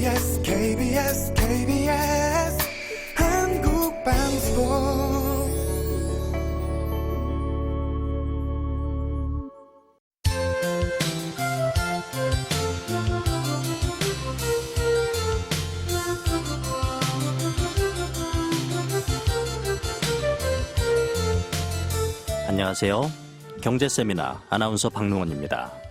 KBS 한국방송. 안녕하세요. 경제세미나 아나운서 박능원입니다.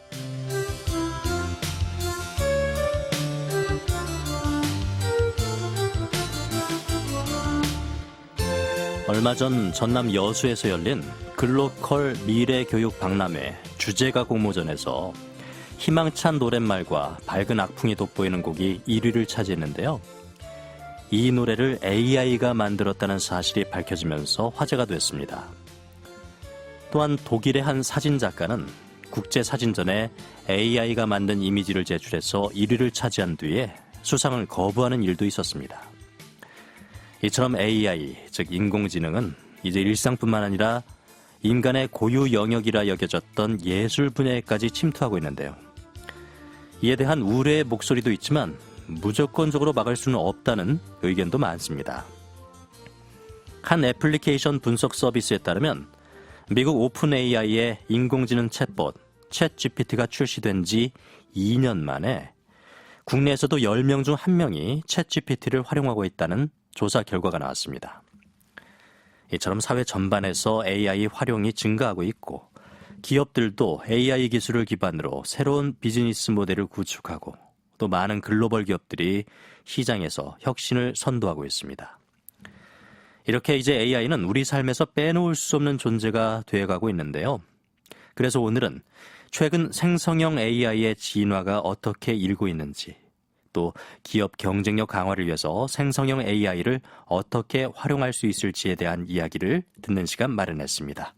얼마 전 전남 여수에서 열린 글로컬 미래교육 박람회 주제가 공모전에서 희망찬 노랫말과 밝은 악풍이 돋보이는 곡이 1위를 차지했는데요. 이 노래를 AI가 만들었다는 사실이 밝혀지면서 화제가 됐습니다. 또한 독일의 한 사진작가는 국제사진전에 AI가 만든 이미지를 제출해서 1위를 차지한 뒤에 수상을 거부하는 일도 있었습니다. 이처럼 AI, 즉 인공지능은 이제 일상뿐만 아니라 인간의 고유 영역이라 여겨졌던 예술 분야에까지 침투하고 있는데요. 이에 대한 우려의 목소리도 있지만 무조건적으로 막을 수는 없다는 의견도 많습니다. 한 애플리케이션 분석 서비스에 따르면 미국 오픈 AI의 인공지능 챗봇 챗GPT가 출시된 지 2년 만에 국내에서도 10명 중 1명이 챗GPT를 활용하고 있다는 조사 결과가 나왔습니다. 이처럼 사회 전반에서 AI 활용이 증가하고 있고 기업들도 AI 기술을 기반으로 새로운 비즈니스 모델을 구축하고 또 많은 글로벌 기업들이 시장에서 혁신을 선도하고 있습니다. 이렇게 이제 AI는 우리 삶에서 빼놓을 수 없는 존재가 되어가고 있는데요. 그래서 오늘은 최근 생성형 AI의 진화가 어떻게 일고 있는지, 또 기업 경쟁력 강화를 위해서 생성형 AI를 어떻게 활용할 수 있을지에 대한 이야기를 듣는 시간 마련했습니다.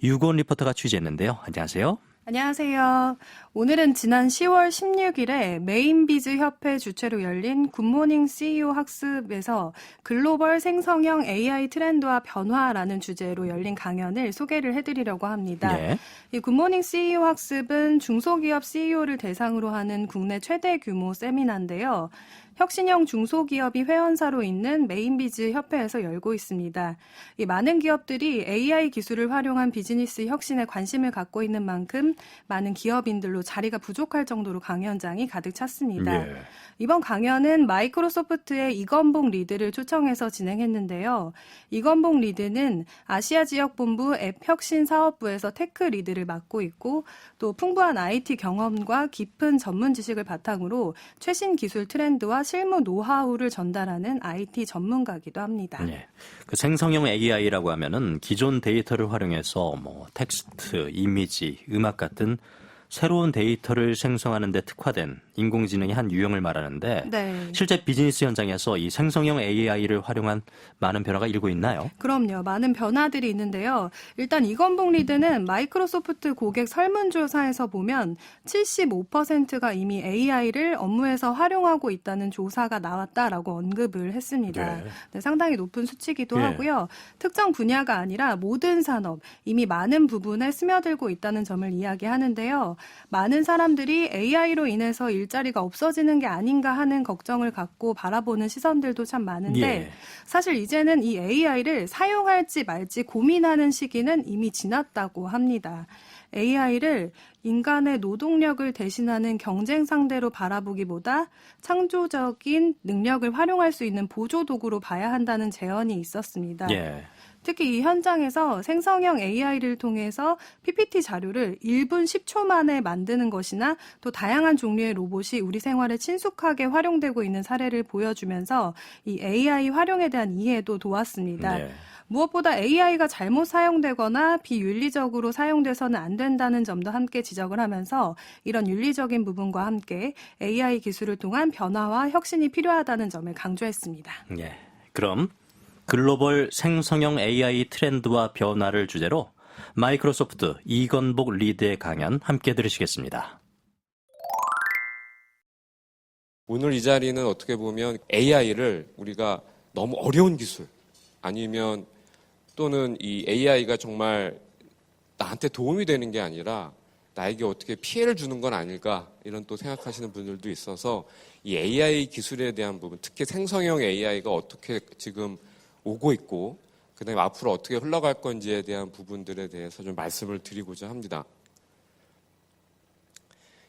유고은 리포터가 취재했는데요. 안녕하세요. 안녕하세요. 오늘은 지난 10월 16일에 메인비즈 협회 주최로 열린 굿모닝 CEO 학습에서 글로벌 생성형 AI 트렌드와 변화라는 주제로 열린 강연을 소개를 해드리려고 합니다. 예. 이 굿모닝 CEO 학습은 중소기업 CEO를 대상으로 하는 국내 최대 규모 세미나인데요. 혁신형 중소기업이 회원사로 있는 메인비즈 협회에서 열고 있습니다. 이 많은 기업들이 AI 기술을 활용한 비즈니스 혁신에 관심을 갖고 있는 만큼 많은 기업인들로 자리가 부족할 정도로 강연장이 가득 찼습니다. 예. 이번 강연은 마이크로소프트의 이건복 리드를 초청해서 진행했는데요. 이건복 리드는 아시아 지역본부 앱혁신사업부에서 테크 리드를 맡고 있고 또 풍부한 IT 경험과 깊은 전문 지식을 바탕으로 최신 기술 트렌드와 실무 노하우를 전달하는 IT 전문가이기도 합니다. 네. 그 생성형 AI라고 하면은 기존 데이터를 활용해서 텍스트, 이미지, 음악 같은 새로운 데이터를 생성하는 데 특화된 인공지능의 한 유형을 말하는데 네. 실제 비즈니스 현장에서 이 생성형 AI를 활용한 많은 변화가 일고 있나요? 그럼요. 많은 변화들이 있는데요. 일단 이건복 리드는 마이크로소프트 고객 설문조사에서 보면 75%가 이미 AI를 업무에서 활용하고 있다는 조사가 나왔다라고 언급을 했습니다. 네. 네, 상당히 높은 수치이기도 예. 하고요. 특정 분야가 아니라 모든 산업, 이미 많은 부분에 스며들고 있다는 점을 이야기하는데요. 많은 사람들이 AI로 인해서 일자리가 없어지는 게 아닌가 하는 걱정을 갖고 바라보는 시선들도 참 많은데 예. 사실 이제는 이 AI를 사용할지 말지 고민하는 시기는 이미 지났다고 합니다. AI를 인간의 노동력을 대신하는 경쟁 상대로 바라보기보다 창조적인 능력을 활용할 수 있는 보조 도구로 봐야 한다는 제언이 있었습니다. 예. 특히 이 현장에서 생성형 AI를 통해서 PPT 자료를 1분 10초 만에 만드는 것이나 또 다양한 종류의 로봇이 우리 생활에 친숙하게 활용되고 있는 사례를 보여주면서 이 AI 활용에 대한 이해도 도왔습니다. 네. 무엇보다 AI가 잘못 사용되거나 비윤리적으로 사용돼서는 안 된다는 점도 함께 지적을 하면서 이런 윤리적인 부분과 함께 AI 기술을 통한 변화와 혁신이 필요하다는 점을 강조했습니다. 예. 그럼 글로벌 생성형 AI 트렌드와 변화를 주제로 마이크로소프트 이건복 리드의 강연 함께 들으시겠습니다. 오늘 이 자리는 어떻게 보면 AI를 우리가 너무 어려운 기술 아니면 또는 이 AI가 정말 나한테 도움이 되는 게 아니라 나에게 어떻게 피해를 주는 건 아닐까 이런 또 생각하시는 분들도 있어서 이 AI 기술에 대한 부분, 특히 생성형 AI가 어떻게 지금 오고 있고 그다음에 앞으로 어떻게 흘러갈 건지에 대한 부분들에 대해서 좀 말씀을 드리고자 합니다.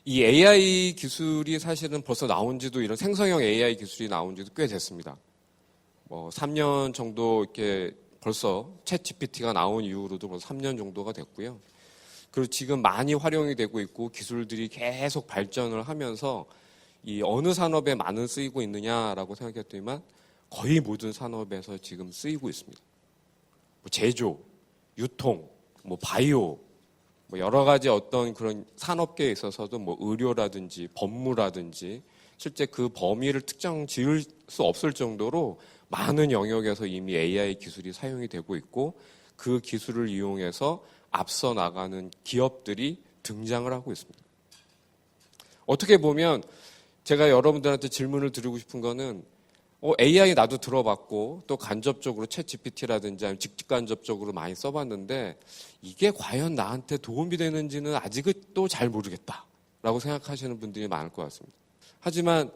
이 AI 기술이 사실은 벌써 나온 지도 이런 생성형 AI 기술이 나온 지도 꽤 됐습니다. 3년 정도 이렇게 벌써 챗 GPT가 나온 이후로도 벌써 3년 정도가 됐고요. 그리고 지금 많이 활용이 되고 있고 기술들이 계속 발전을 하면서 이 어느 산업에 많은 쓰이고 있느냐라고 생각했더니만 거의 모든 산업에서 지금 쓰이고 있습니다. 제조, 유통, 바이오, 여러 가지 어떤 그런 산업계에 있어서도 의료라든지 법무라든지 실제 그 범위를 특정 지을 수 없을 정도로 많은 영역에서 이미 AI 기술이 사용이 되고 있고 그 기술을 이용해서 앞서 나가는 기업들이 등장을 하고 있습니다. 어떻게 보면 제가 여러분들한테 질문을 드리고 싶은 거는 AI 나도 들어봤고 또 간접적으로 챗 GPT라든지 아니면 직간접적으로 많이 써봤는데 이게 과연 나한테 도움이 되는지는 아직은 또 잘 모르겠다라고 생각하시는 분들이 많을 것 같습니다. 하지만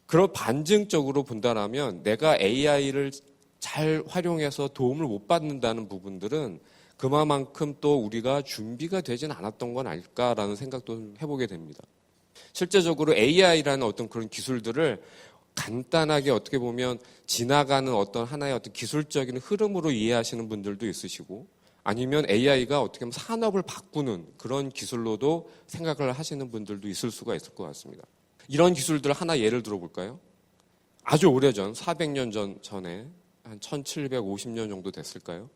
그런 반증적으로 본다면 내가 AI를 잘 활용해서 도움을 못 받는다는 부분들은 그만큼 또 우리가 준비가 되진 않았던 건 아닐까라는 생각도 해보게 됩니다. 실제적으로 AI라는 어떤 그런 기술들을 간단하게 어떻게 보면 지나가는 어떤 하나의 어떤 기술적인 흐름으로 이해하시는 분들도 있으시고 아니면 AI가 어떻게 보면 산업을 바꾸는 그런 기술로도 생각을 하시는 분들도 있을 수가 있을 것 같습니다. 이런 기술들 하나 예를 들어볼까요? 아주 오래전 400년 전에 한 1750년 정도 됐을까요?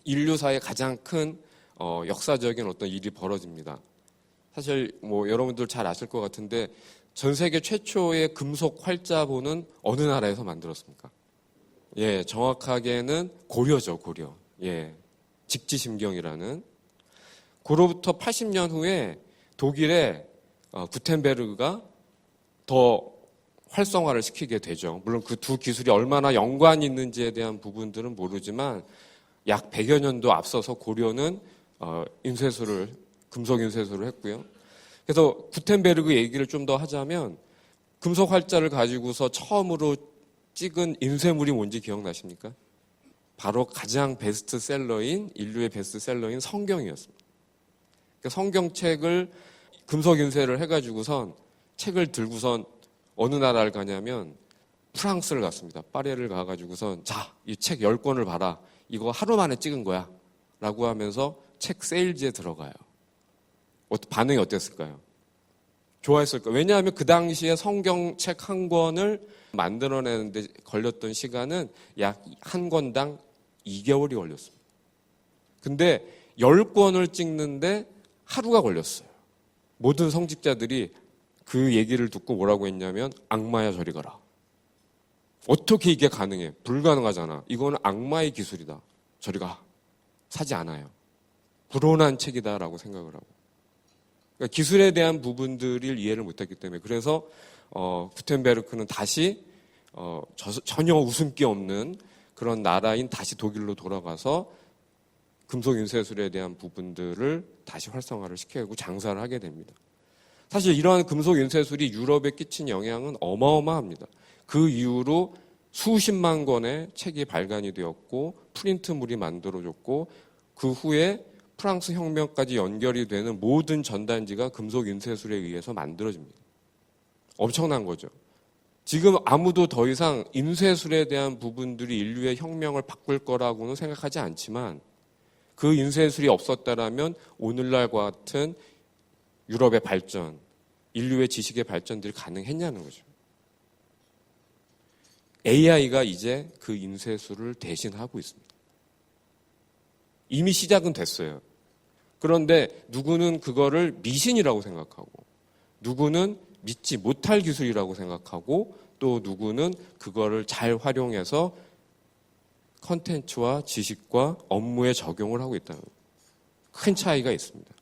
인류사의 가장 큰 역사적인 어떤 일이 벌어집니다. 사실 여러분들 잘 아실 것 같은데 전 세계 최초의 금속 활자본은 어느 나라에서 만들었습니까? 예, 정확하게는 고려죠, 고려. 예, 직지심경이라는. 그로부터 80년 후에 독일의 구텐베르그가 더 활성화를 시키게 되죠. 물론 그 두 기술이 얼마나 연관이 있는지에 대한 부분들은 모르지만 약 100여 년도 앞서서 고려는 금속 인쇄술을 했고요. 그래서 구텐베르그 얘기를 좀 더 하자면 금속 활자를 가지고서 처음으로 찍은 인쇄물이 뭔지 기억나십니까? 바로 가장 베스트셀러인 인류의 베스트셀러인 성경이었습니다. 그러니까 성경책을 금속 인쇄를 해가지고선 책을 들고선 어느 나라를 가냐면 프랑스를 갔습니다. 파리를 가가지고선 자, 이 책 10권을 봐라. 이거 하루 만에 찍은 거야. 라고 하면서 책 세일즈에 들어가요. 반응이 어땠을까요? 좋아했을까요? 왜냐하면 그 당시에 성경책 한 권을 만들어내는데 걸렸던 시간은 약 한 권당 2개월이 걸렸습니다. 근데 10권을 찍는데 하루가 걸렸어요. 모든 성직자들이 그 얘기를 듣고 뭐라고 했냐면 악마야 저리 가라. 어떻게 이게 가능해? 불가능하잖아. 이거는 악마의 기술이다. 저리 가. 사지 않아요. 불온한 책이다라고 생각을 하고. 그러니까 기술에 대한 부분들을 이해를 못했기 때문에 그래서 구텐베르크는 다시 전혀 웃음기 없는 그런 나라인 다시 독일로 돌아가서 금속 인쇄술에 대한 부분들을 다시 활성화를 시키고 장사를 하게 됩니다. 사실 이러한 금속 인쇄술이 유럽에 끼친 영향은 어마어마합니다. 그 이후로 수십만 권의 책이 발간이 되었고 프린트물이 만들어졌고 그 후에 프랑스 혁명까지 연결이 되는 모든 전단지가 금속 인쇄술에 의해서 만들어집니다. 엄청난 거죠. 지금 아무도 더 이상 인쇄술에 대한 부분들이 인류의 혁명을 바꿀 거라고는 생각하지 않지만 그 인쇄술이 없었다라면 오늘날과 같은 유럽의 발전, 인류의 지식의 발전들이 가능했냐는 거죠. AI가 이제 그 인쇄술을 대신하고 있습니다. 이미 시작은 됐어요. 그런데 누구는 그거를 미신이라고 생각하고 누구는 믿지 못할 기술이라고 생각하고 또 누구는 그거를 잘 활용해서 컨텐츠와 지식과 업무에 적용을 하고 있다는 큰 차이가 있습니다.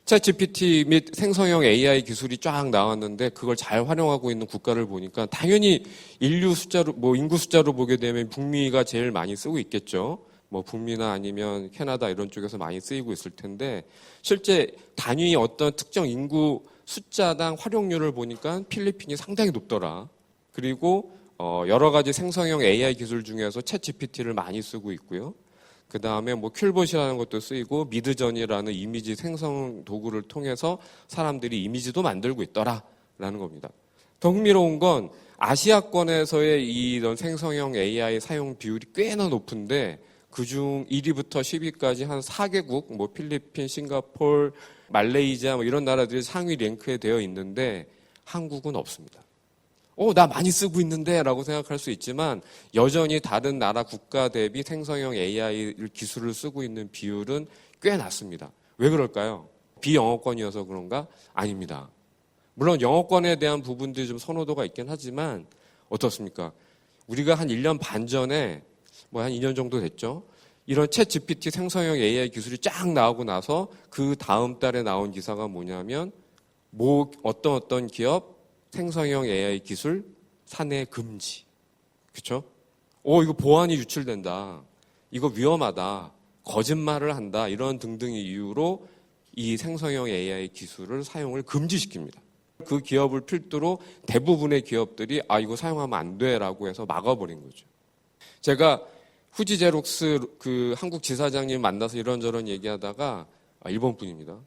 챗 GPT 및 생성형 AI 기술이 쫙 나왔는데 그걸 잘 활용하고 있는 국가를 보니까 당연히 인류 숫자로 인구 숫자로 보게 되면 북미가 제일 많이 쓰고 있겠죠. 뭐 북미나 아니면 캐나다 이런 쪽에서 많이 쓰이고 있을 텐데 실제 단위 어떤 특정 인구 숫자당 활용률을 보니까 필리핀이 상당히 높더라. 그리고 여러 가지 생성형 AI 기술 중에서 챗 GPT를 많이 쓰고 있고요. 그 다음에 뭐 큐봇이라는 것도 쓰이고 미드전이라는 이미지 생성 도구를 통해서 사람들이 이미지도 만들고 있더라라는 겁니다. 더 흥미로운 건 아시아권에서의 이런 생성형 AI 사용 비율이 꽤나 높은데 그중 1위부터 10위까지 한 4개국, 뭐 필리핀, 싱가포르, 말레이시아 뭐 이런 나라들이 상위 랭크에 되어 있는데 한국은 없습니다. 나 많이 쓰고 있는데 라고 생각할 수 있지만 여전히 다른 나라 국가 대비 생성형 AI 기술을 쓰고 있는 비율은 꽤 낮습니다. 왜 그럴까요? 비영어권이어서 그런가? 아닙니다. 물론 영어권에 대한 부분들이 좀 선호도가 있긴 하지만 어떻습니까? 우리가 한 1년 반 전에 뭐 한 2년 정도 됐죠. 이런 챗 GPT 생성형 AI 기술이 쫙 나오고 나서 그 다음 달에 나온 기사가 뭐냐면 어떤 기업 생성형 AI 기술 사내 금지. 그렇죠? 이거 보안이 유출된다. 이거 위험하다. 거짓말을 한다. 이런 등등의 이유로 이 생성형 AI 기술을 사용을 금지시킵니다. 그 기업을 필두로 대부분의 기업들이 이거 사용하면 안 돼라고 해서 막아버린 거죠. 제가 후지제록스 그 한국 지사장님 만나서 이런저런 얘기하다가 일본 분입니다.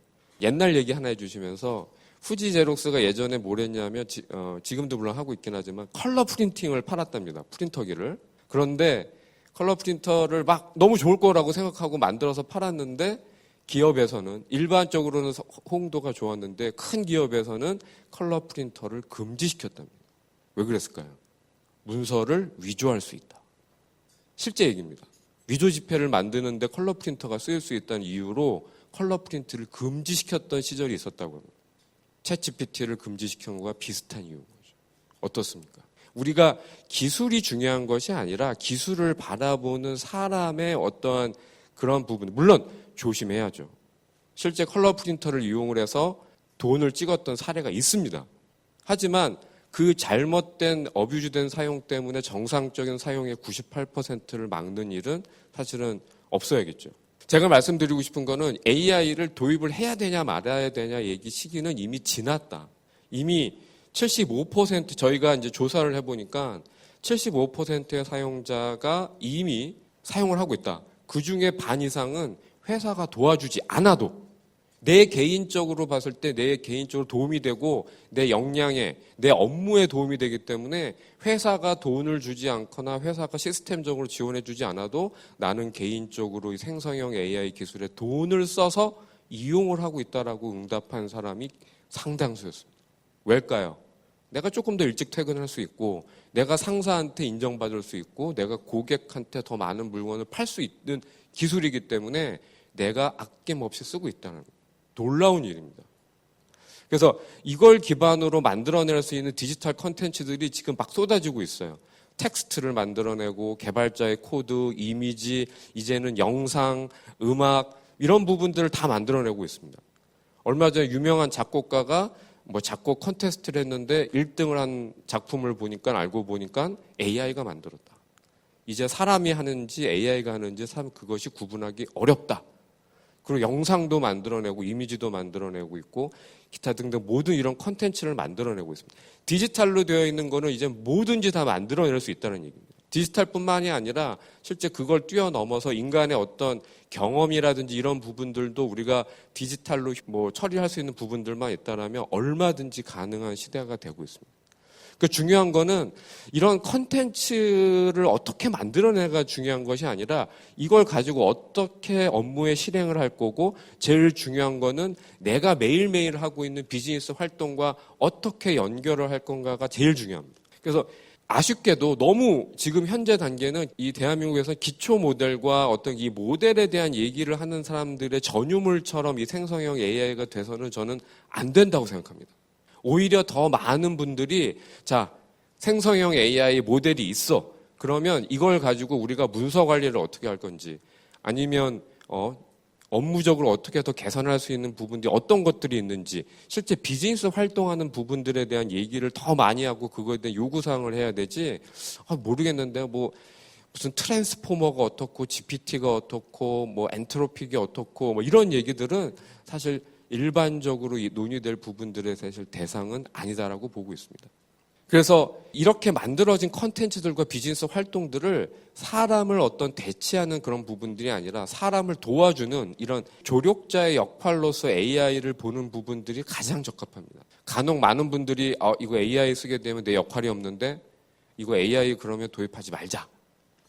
옛날 얘기 하나 해주시면서 후지제록스가 예전에 뭘 했냐면 지금도 물론 하고 있긴 하지만 컬러 프린팅을 팔았답니다. 프린터기를. 그런데 컬러 프린터를 막 너무 좋을 거라고 생각하고 만들어서 팔았는데 기업에서는 일반적으로는 호응도가 좋았는데 큰 기업에서는 컬러 프린터를 금지시켰답니다. 왜 그랬을까요? 문서를 위조할 수 있다. 실제 얘기입니다. 위조 지폐를 만드는데 컬러 프린터가 쓰일 수 있다는 이유로 컬러 프린트를 금지시켰던 시절이 있었다고 합니다. 챗 GPT를 금지시킨 거와 비슷한 이유인 거죠. 어떻습니까? 우리가 기술이 중요한 것이 아니라 기술을 바라보는 사람의 어떠한 그런 부분, 물론 조심해야죠. 실제 컬러 프린터를 이용을 해서 돈을 찍었던 사례가 있습니다. 하지만 그 잘못된 어뷰즈된 사용 때문에 정상적인 사용의 98%를 막는 일은 사실은 없어야겠죠. 제가 말씀드리고 싶은 거는 AI를 도입을 해야 되냐 말아야 되냐 얘기 시기는 이미 지났다. 이미 75% 저희가 이제 조사를 해보니까 75%의 사용자가 이미 사용을 하고 있다. 그 중에 반 이상은 회사가 도와주지 않아도 내 개인적으로 봤을 때 내 개인적으로 도움이 되고 내 역량에 내 업무에 도움이 되기 때문에 회사가 돈을 주지 않거나 회사가 시스템적으로 지원해 주지 않아도 나는 개인적으로 이 생성형 AI 기술에 돈을 써서 이용을 하고 있다라고 응답한 사람이 상당수였습니다. 왜일까요? 내가 조금 더 일찍 퇴근할 수 있고 내가 상사한테 인정받을 수 있고 내가 고객한테 더 많은 물건을 팔 수 있는 기술이기 때문에 내가 아낌없이 쓰고 있다는 거예요. 놀라운 일입니다. 그래서 이걸 기반으로 만들어낼 수 있는 디지털 컨텐츠들이 지금 막 쏟아지고 있어요. 텍스트를 만들어내고 개발자의 코드, 이미지, 이제는 영상, 음악 이런 부분들을 다 만들어내고 있습니다. 얼마 전에 유명한 작곡가가 작곡 컨테스트를 했는데 1등을 한 작품을 알고 보니까 AI가 만들었다. 이제 사람이 하는지 AI가 하는지 참 그것이 구분하기 어렵다. 그리고 영상도 만들어내고 이미지도 만들어내고 있고 기타 등등 모든 이런 컨텐츠를 만들어내고 있습니다. 디지털로 되어 있는 거는 이제 뭐든지 다 만들어낼 수 있다는 얘기입니다. 디지털뿐만이 아니라 실제 그걸 뛰어넘어서 인간의 어떤 경험이라든지 이런 부분들도 우리가 디지털로 처리할 수 있는 부분들만 있다라면 얼마든지 가능한 시대가 되고 있습니다. 그 중요한 거는 이런 컨텐츠를 어떻게 만들어내가 중요한 것이 아니라 이걸 가지고 어떻게 업무에 실행을 할 거고 제일 중요한 거는 내가 매일매일 하고 있는 비즈니스 활동과 어떻게 연결을 할 건가가 제일 중요합니다. 그래서 아쉽게도 너무 지금 현재 단계는 이 대한민국에서 기초 모델과 어떤 이 모델에 대한 얘기를 하는 사람들의 전유물처럼 이 생성형 AI가 돼서는 저는 안 된다고 생각합니다. 오히려 더 많은 분들이 생성형 AI 모델이 있어. 그러면 이걸 가지고 우리가 문서 관리를 어떻게 할 건지 아니면 업무적으로 어떻게 더 개선할 수 있는 부분들이 어떤 것들이 있는지 실제 비즈니스 활동하는 부분들에 대한 얘기를 더 많이 하고 그거에 대한 요구사항을 해야 되지 모르겠는데 무슨 트랜스포머가 어떻고 GPT가 어떻고 뭐 엔트로피가 어떻고 뭐 이런 얘기들은 사실 일반적으로 논의될 부분들의 사실 대상은 아니다라고 보고 있습니다. 그래서 이렇게 만들어진 컨텐츠들과 비즈니스 활동들을 사람을 어떤 대체하는 그런 부분들이 아니라 사람을 도와주는 이런 조력자의 역할로서 AI를 보는 부분들이 가장 적합합니다. 간혹 많은 분들이 이거 AI 쓰게 되면 내 역할이 없는데 이거 AI 그러면 도입하지 말자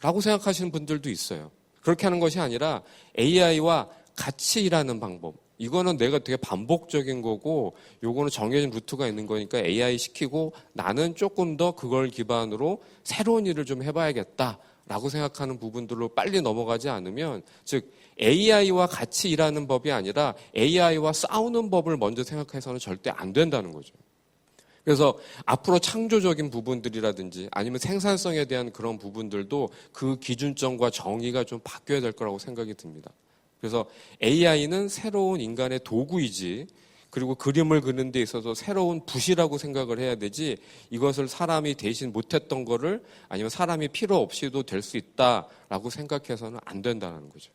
라고 생각하시는 분들도 있어요. 그렇게 하는 것이 아니라 AI와 같이 일하는 방법, 이거는 내가 되게 반복적인 거고 요거는 정해진 루트가 있는 거니까 AI 시키고 나는 조금 더 그걸 기반으로 새로운 일을 좀 해봐야겠다라고 생각하는 부분들로 빨리 넘어가지 않으면, 즉 AI와 같이 일하는 법이 아니라 AI와 싸우는 법을 먼저 생각해서는 절대 안 된다는 거죠. 그래서 앞으로 창조적인 부분들이라든지 아니면 생산성에 대한 그런 부분들도 그 기준점과 정의가 좀 바뀌어야 될 거라고 생각이 듭니다. 그래서 AI는 새로운 인간의 도구이지, 그리고 그림을 그리는 데 있어서 새로운 붓이라고 생각을 해야 되지, 이것을 사람이 대신 못했던 거를 아니면 사람이 필요 없이도 될 수 있다라고 생각해서는 안 된다는 거죠.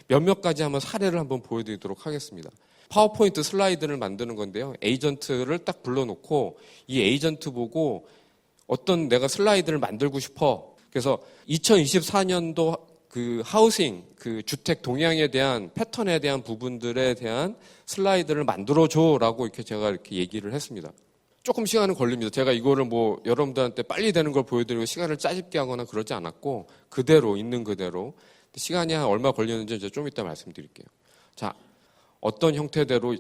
몇몇 가지 한번 사례를 한번 보여드리도록 하겠습니다. 파워포인트 슬라이드를 만드는 건데요. 에이전트를 딱 불러놓고 이 에이전트 보고 어떤 내가 슬라이드를 만들고 싶어. 그래서 2024년도 그 하우싱, 그 주택 동향에 대한 패턴에 대한 부분들에 대한 슬라이드를 만들어줘라고 이렇게 제가 이렇게 얘기를 했습니다. 조금 시간은 걸립니다. 제가 이거를 뭐 여러분들한테 빨리 되는 걸 보여드리고 시간을 짜집게 하거나 그러지 않았고 그대로 있는 그대로 시간이 한 얼마 걸렸는지 이제 좀 이따 말씀드릴게요. 자, 어떤 형태대로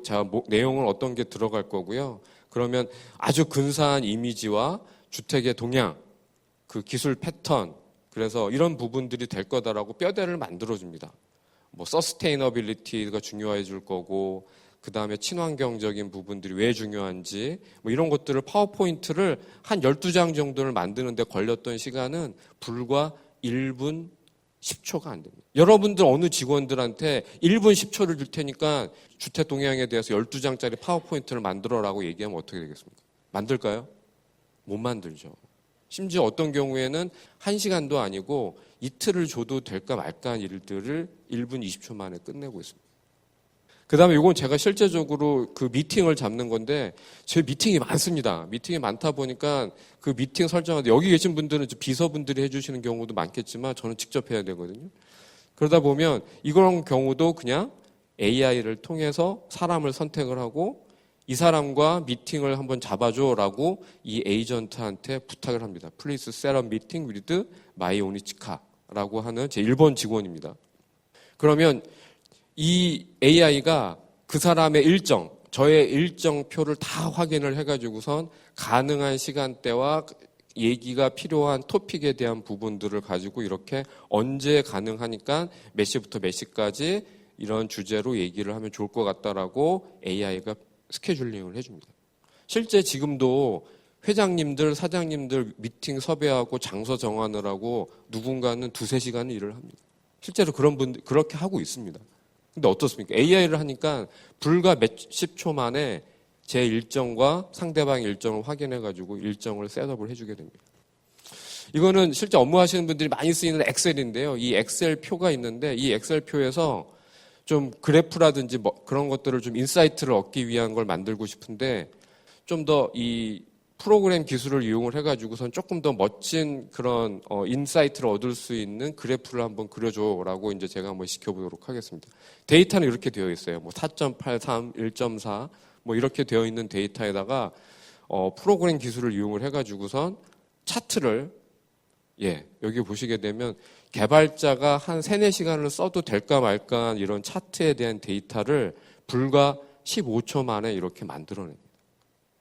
내용은 어떤 게 들어갈 거고요. 그러면 아주 근사한 이미지와 주택의 동향, 그 기술 패턴, 그래서 이런 부분들이 될 거다라고 뼈대를 만들어줍니다. 뭐 서스테이너빌리티가 중요해질 거고, 그 다음에 친환경적인 부분들이 왜 중요한지, 뭐 이런 것들을 파워포인트를 한 12장 정도를 만드는데 걸렸던 시간은 불과 1분 10초가 안 됩니다. 여러분들 어느 직원들한테 1분 10초를 줄 테니까 주택 동향에 대해서 12장짜리 파워포인트를 만들어라고 얘기하면 어떻게 되겠습니까? 만들까요? 못 만들죠. 심지어 어떤 경우에는 1시간도 아니고 이틀을 줘도 될까 말까 한 일들을 1분 20초 만에 끝내고 있습니다. 그 다음에 이건 제가 실제적으로 그 미팅을 잡는 건데, 제 미팅이 많습니다. 미팅이 많다 보니까 그 미팅 설정하는데, 여기 계신 분들은 비서분들이 해주시는 경우도 많겠지만 저는 직접 해야 되거든요. 그러다 보면 이런 경우도 그냥 AI를 통해서 사람을 선택을 하고 이 사람과 미팅을 한번 잡아줘라고 이 에이전트한테 부탁을 합니다. Please set a meeting with my 오니치카라고 하는 제 일본 직원입니다. 그러면 이 AI가 그 사람의 일정, 저의 일정표를 다 확인을 해가지고선 가능한 시간대와 얘기가 필요한 토픽에 대한 부분들을 가지고 이렇게 언제 가능하니까 몇 시부터 몇 시까지 이런 주제로 얘기를 하면 좋을 것 같다라고 AI가 스케줄링을 해줍니다. 실제 지금도 회장님들, 사장님들 미팅 섭외하고 장소 정하느라고 누군가는 2-3시간을 일을 합니다. 실제로 그런 분들 그렇게 하고 있습니다. 근데 어떻습니까? AI를 하니까 불과 몇십 초 만에 제 일정과 상대방의 일정을 확인해가지고 일정을 셋업을 해주게 됩니다. 이거는 실제 업무하시는 분들이 많이 쓰이는 엑셀인데요. 이 엑셀 표가 있는데 이 엑셀 표에서 좀 그래프라든지 뭐 그런 것들을 좀 인사이트를 얻기 위한 걸 만들고 싶은데 좀 더 이 프로그램 기술을 이용을 해가지고선 조금 더 멋진 그런 인사이트를 얻을 수 있는 그래프를 한번 그려줘라고 이제 제가 한번 시켜보도록 하겠습니다. 데이터는 이렇게 되어 있어요. 뭐 4.83, 1.4 뭐 이렇게 되어 있는 데이터에다가 프로그램 기술을 이용을 해가지고선 차트를 여기 보시게 되면 개발자가 한 3-4시간을 써도 될까 말까 이런 차트에 대한 데이터를 불과 15초 만에 이렇게 만들어냅니다.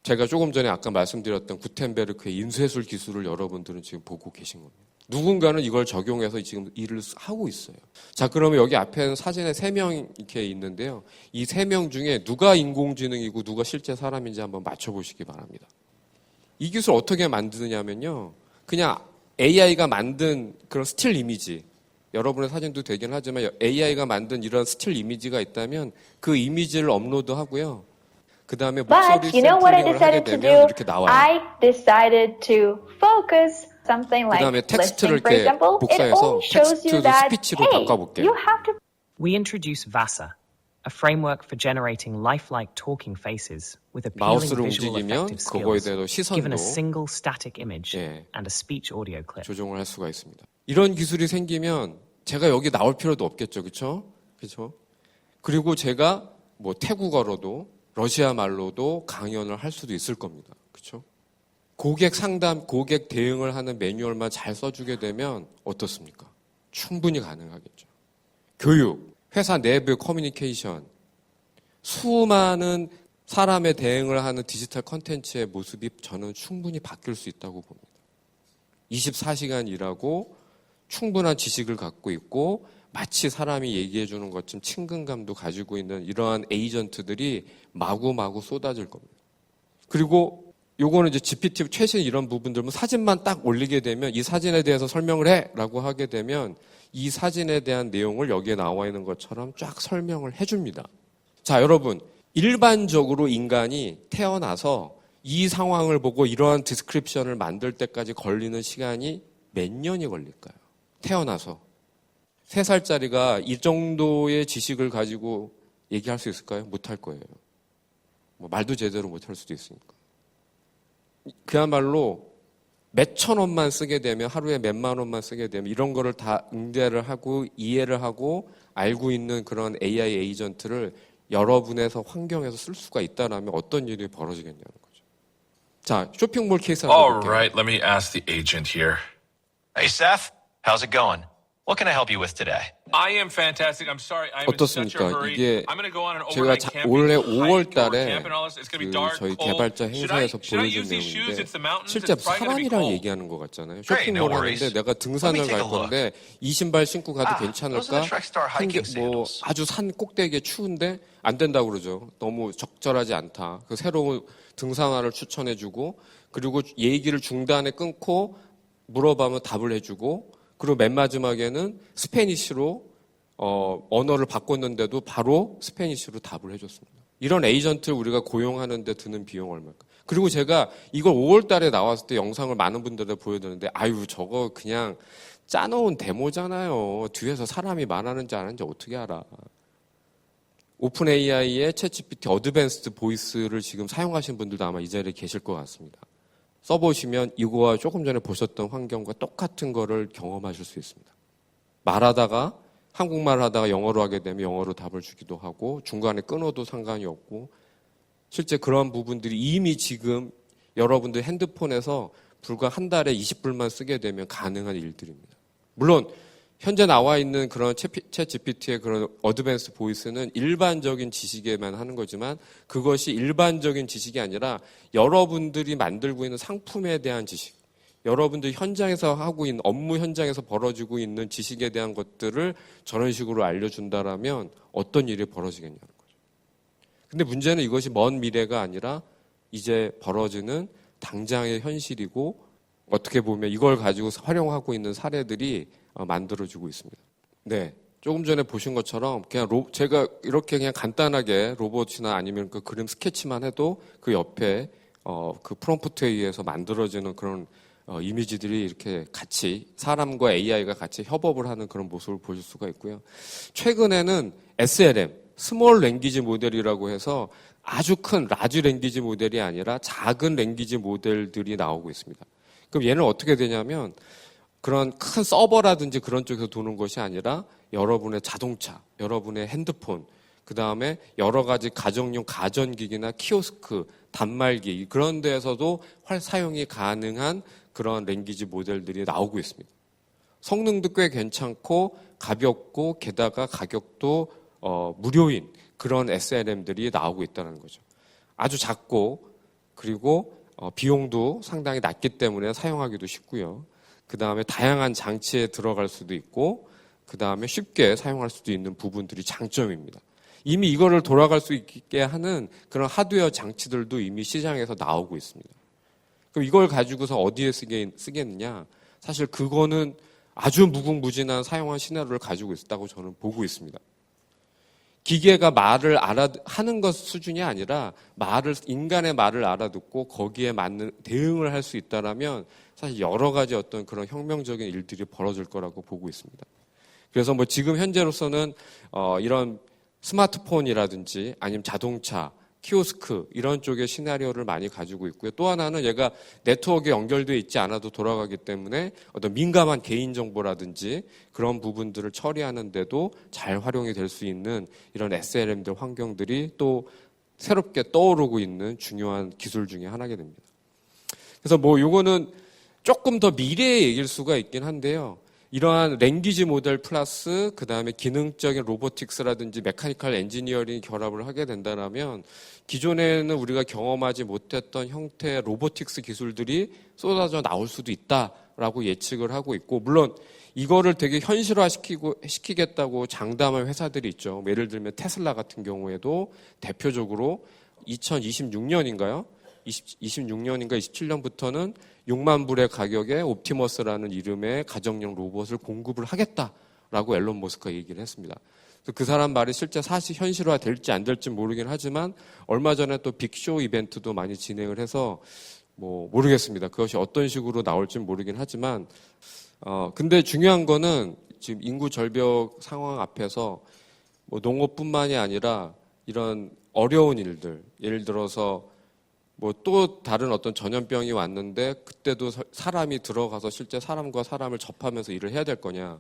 제가 조금 전에 아까 말씀드렸던 구텐베르크의 인쇄술 기술을 여러분들은 지금 보고 계신 겁니다. 누군가는 이걸 적용해서 지금 일을 하고 있어요. 자, 그러면 여기 앞에는 사진에 3명 이렇게 있는데요. 이 3명 중에 누가 인공지능이고 누가 실제 사람인지 한번 맞춰보시기 바랍니다. 이 기술 어떻게 만드냐면요. 그냥 AI가 만든 그런 스틸 이미지, 여러분의 사진도 되긴 하지만 AI가 만든 이런 스틸 이미지가 있다면 그 이미지를 업로드하고요. 그 다음에 목소리 샘플링을 하게 되면 이렇게 나와요. I decided to focus something like 그다음에 텍스트를 listening, for 이렇게 example, it 복사해서 only shows you 텍스트도 that, 스피치로 hey, 바꿔볼게요. you have to We introduce Vasa, a framework for generating lifelike talking faces with appealing 마우스를 visual 움직이면 effective 그거에 skills, 대해서 given a 시선도 single static image 예. and a speech audio clip. 조정을 할 수가 있습니다. 이런 기술이 생기면 제가 여기 나올 필요도 없겠죠, 그렇죠? 그렇죠? 그리고 제가 뭐 태국어로도 러시아 말로도 강연을 할 수도 있을 겁니다, 그렇죠? 고객 상담, 고객 대응을 하는 매뉴얼만 잘 써주게 되면 어떻습니까? 충분히 가능하겠죠. 교육, 회사 내부 커뮤니케이션, 수많은 사람의 대응을 하는 디지털 컨텐츠의 모습이 저는 충분히 바뀔 수 있다고 봅니다. 24시간 일하고 충분한 지식을 갖고 있고 마치 사람이 얘기해 주는 것처럼 친근감도 가지고 있는 이러한 에이전트들이 마구마구 쏟아질 겁니다. 그리고 요거는 이제 GPT 최신 이런 부분들은 사진만 딱 올리게 되면 이 사진에 대해서 설명을 해라고 하게 되면 이 사진에 대한 내용을 여기에 나와 있는 것처럼 쫙 설명을 해줍니다. 자, 여러분, 일반적으로 인간이 태어나서 이 상황을 보고 이러한 디스크립션을 만들 때까지 걸리는 시간이 몇 년이 걸릴까요? 태어나서 3살짜리가 이 정도의 지식을 가지고 얘기할 수 있을까요? 못할 거예요. 뭐 말도 제대로 못할 수도 있으니까. 그야말로 몇천 원만 쓰게 되면 하루에 몇만 원만 쓰게 되면 이런 거를 다 응대를 하고 이해를 하고 알고 있는 그런 AI 에이전트를 여러분의 환경에서 쓸 수가 있다라면 어떤 일이 벌어지겠냐는 거죠. 자, 쇼핑몰 케이스 한번 All 볼게요. right, let me ask the agent here. Hey, Seth. How's it going? What can I help you with today? I am fantastic. I'm sorry. I'm in such a 어떻습니까? hurry. 이게 I'm going to go on an 제가 overnight camping 올해 hike 5월 or 달에 camp and all this. It's going to be 그 dark, 저희 cold. 개발자 행사에서 Should I 보여준 use these shoes? 내용인데 It's the mountains. 실제 It's probably going to be 사람이랑 cold. 얘기하는 것 같잖아요. Great, 쇼핑몰 no worries. 하는데 내가 등산을 Let me 갈 take a look. 건데 이 신발 신고 가도 those are 괜찮을까? the Trek-Star hiking 뭐 sandals. 아주 산 꼭대기에 추운데 안 된다고 그러죠. 너무 적절하지 않다. 그 새로운 등산화를 추천해주고 그리고 얘기를 중단에 끊고 물어보면 답을 해주고 그리고 맨 마지막에는 스페니쉬로 언어를 바꿨는데도 바로 스페니쉬로 답을 해줬습니다. 이런 에이전트를 우리가 고용하는데 드는 비용 얼마일까? 그리고 제가 이걸 5월 달에 나왔을 때 영상을 많은 분들한테 보여드렸는데 아유 저거 그냥 짜놓은 데모잖아요. 뒤에서 사람이 말하는지 안 하는지 어떻게 알아. 오픈 AI의 챗GPT 어드밴스드 보이스를 지금 사용하시는 분들도 아마 이 자리에 계실 것 같습니다. 써보시면 이거와 조금 전에 보셨던 환경과 똑같은 거를 경험하실 수 있습니다. 말하다가 한국말을 하다가 영어로 하게 되면 영어로 답을 주기도 하고 중간에 끊어도 상관이 없고 실제 그런 부분들이 이미 지금 여러분들 핸드폰에서 불과 한 달에 20불만 쓰게 되면 가능한 일들입니다. 물론 현재 나와 있는 그런 챗 GPT의 그런 어드밴스 보이스는 일반적인 지식에만 하는 거지만 그것이 일반적인 지식이 아니라 여러분들이 만들고 있는 상품에 대한 지식, 여러분들이 현장에서 하고 있는 업무 현장에서 벌어지고 있는 지식에 대한 것들을 저런 식으로 알려준다라면 어떤 일이 벌어지겠냐는 거죠. 근데 문제는 이것이 먼 미래가 아니라 이제 벌어지는 당장의 현실이고 어떻게 보면 이걸 가지고 활용하고 있는 사례들이 만들어지고 있습니다. 네. 조금 전에 보신 것처럼 그냥 제가 이렇게 그냥 간단하게 로봇이나 아니면 그 그림 스케치만 해도 그 옆에 그 프롬프트에 의해서 만들어지는 그런 이미지들이 이렇게 같이 사람과 AI가 같이 협업을 하는 그런 모습을 보실 수가 있고요. 최근에는 SLM, 스몰 랭귀지 모델이라고 해서 아주 큰 라지 랭귀지 모델이 아니라 작은 랭귀지 모델들이 나오고 있습니다. 그럼 얘는 어떻게 되냐면 그런 큰 서버라든지 그런 쪽에서 도는 것이 아니라 여러분의 자동차, 여러분의 핸드폰, 그 다음에 여러 가지 가정용 가전기기나 키오스크, 단말기 그런 데에서도 사용이 가능한 그런 랭귀지 모델들이 나오고 있습니다. 성능도 꽤 괜찮고 가볍고 게다가 가격도 무료인 그런 SLM들이 나오고 있다는 거죠. 아주 작고 그리고 비용도 상당히 낮기 때문에 사용하기도 쉽고요. 그 다음에 다양한 장치에 들어갈 수도 있고 그 다음에 쉽게 사용할 수도 있는 부분들이 장점입니다. 이미 이거를 돌아갈 수 있게 하는 그런 하드웨어 장치들도 이미 시장에서 나오고 있습니다. 그럼 이걸 가지고서 어디에 쓰겠느냐? 사실 그거는 아주 무궁무진한 사용한 시나리오를 가지고 있다고 저는 보고 있습니다. 기계가 말을 하는 것 수준이 아니라 인간의 말을 알아듣고 거기에 맞는 대응을 할 수 있다라면 사실 여러 가지 어떤 그런 혁명적인 일들이 벌어질 거라고 보고 있습니다. 그래서 뭐 지금 현재로서는 이런 스마트폰이라든지 아니면 자동차, 키오스크 이런 쪽의 시나리오를 많이 가지고 있고요. 또 하나는 얘가 네트워크에 연결되어 있지 않아도 돌아가기 때문에 어떤 민감한 개인정보라든지 그런 부분들을 처리하는데도 잘 활용이 될 수 있는 이런 SLM들 환경들이 또 새롭게 떠오르고 있는 중요한 기술 중에 하나가 됩니다. 그래서 뭐 요거는 조금 더 미래의 얘기일 수가 있긴 한데요. 이러한 랭귀지 모델 플러스 그 다음에 기능적인 로보틱스라든지 메카니컬 엔지니어링 결합을 하게 된다면 기존에는 우리가 경험하지 못했던 형태의 로보틱스 기술들이 쏟아져 나올 수도 있다라고 예측을 하고 있고, 물론 이거를 되게 현실화시키겠다고 장담할 회사들이 있죠. 예를 들면 테슬라 같은 경우에도 대표적으로 2026년인가요? 26년인가 27년부터는 6만 불의 가격에 옵티머스라는 이름의 가정용 로봇을 공급을 하겠다라고 앨런 머스크가 얘기를 했습니다. 그 사람 말이 실제 사실 현실화 될지 안 될지 모르긴 하지만 얼마 전에 또 빅쇼 이벤트도 많이 진행을 해서 뭐 모르겠습니다. 그것이 어떤 식으로 나올지는 모르긴 하지만 근데 중요한 거는 지금 인구 절벽 상황 앞에서 뭐 농업뿐만이 아니라 이런 어려운 일들, 예를 들어서 뭐 또 다른 어떤 전염병이 왔는데 그때도 사람이 들어가서 실제 사람과 사람을 접하면서 일을 해야 될 거냐,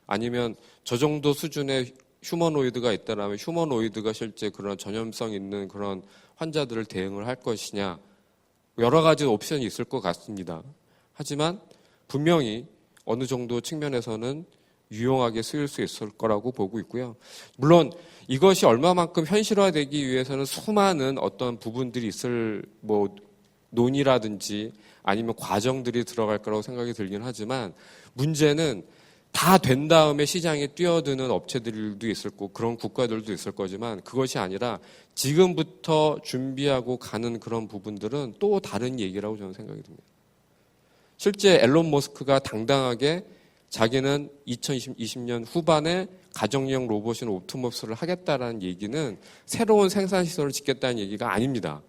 아니면 저 정도 수준의 휴머노이드가 있다라면 휴머노이드가 실제 그런 전염성 있는 그런 환자들을 대응을 할 것이냐, 여러 가지 옵션이 있을 것 같습니다. 하지만 분명히 어느 정도 측면에서는 유용하게 쓰일 수 있을 거라고 보고 있고요. 물론 이것이 얼마만큼 현실화되기 위해서는 수많은 어떤 부분들이 있을 뭐 논의라든지 아니면 과정들이 들어갈 거라고 생각이 들긴 하지만 문제는 다 된 다음에 시장에 뛰어드는 업체들도 있을 거고 그런 국가들도 있을 거지만 그것이 아니라 지금부터 준비하고 가는 그런 부분들은 또 다른 얘기라고 저는 생각이 듭니다. 실제 앨런 머스크가 당당하게 자기는 2020년 후반에 가정용 로봇인 옵티머스를 하겠다라는 얘기는 새로운 생산시설을 짓겠다는 얘기가 아닙니다.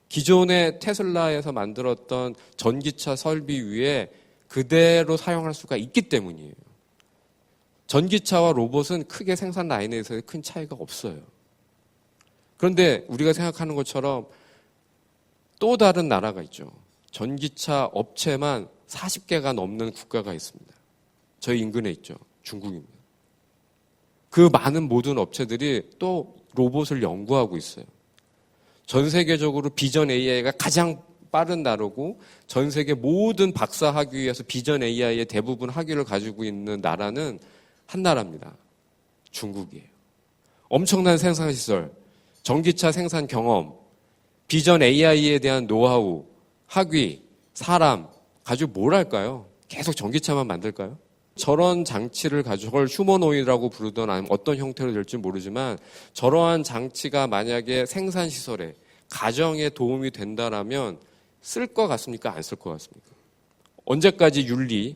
기존의 테슬라에서 만들었던 전기차 설비 위에 그대로 사용할 수가 있기 때문이에요. 전기차와 로봇은 크게 생산 라인에서 큰 차이가 없어요. 그런데 우리가 생각하는 것처럼 또 다른 나라가 있죠. 전기차 업체만 40개가 넘는 국가가 있습니다. 저희 인근에 있죠. 중국입니다. 그 많은 모든 업체들이 또 로봇을 연구하고 있어요. 전 세계적으로 비전 AI가 가장 빠른 나라고 전 세계 모든 박사 학위에서 비전 AI의 대부분 학위를 가지고 있는 나라는 한 나라입니다. 중국이에요. 엄청난 생산시설, 전기차 생산 경험, 비전 AI에 대한 노하우, 학위, 사람 가지고 뭘 할까요? 계속 전기차만 만들까요? 저런 장치를 가지고 그걸 휴머노이드라고 부르던 아니면 어떤 형태로 될지 모르지만 저러한 장치가 만약에 생산시설에 가정에 도움이 된다라면 쓸 것 같습니까? 안 쓸 것 같습니까? 언제까지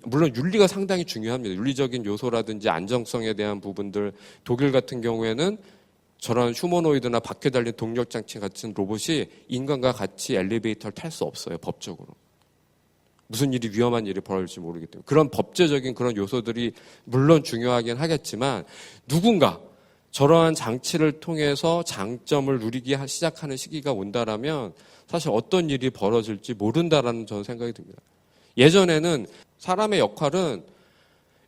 물론 윤리가 상당히 중요합니다. 윤리적인 요소라든지 안정성에 대한 부분들, 독일 같은 경우에는 저런 휴머노이드나 바퀴 달린 동력장치 같은 로봇이 인간과 같이 엘리베이터를 탈 수 없어요, 법적으로. 무슨 일이 위험한 일이 벌어질지 모르기 때문에. 그런 법제적인 그런 요소들이 물론 중요하긴 하겠지만 누군가 저러한 장치를 통해서 장점을 누리기 시작하는 시기가 온다라면 사실 어떤 일이 벌어질지 모른다라는 저는 생각이 듭니다. 예전에는 사람의 역할은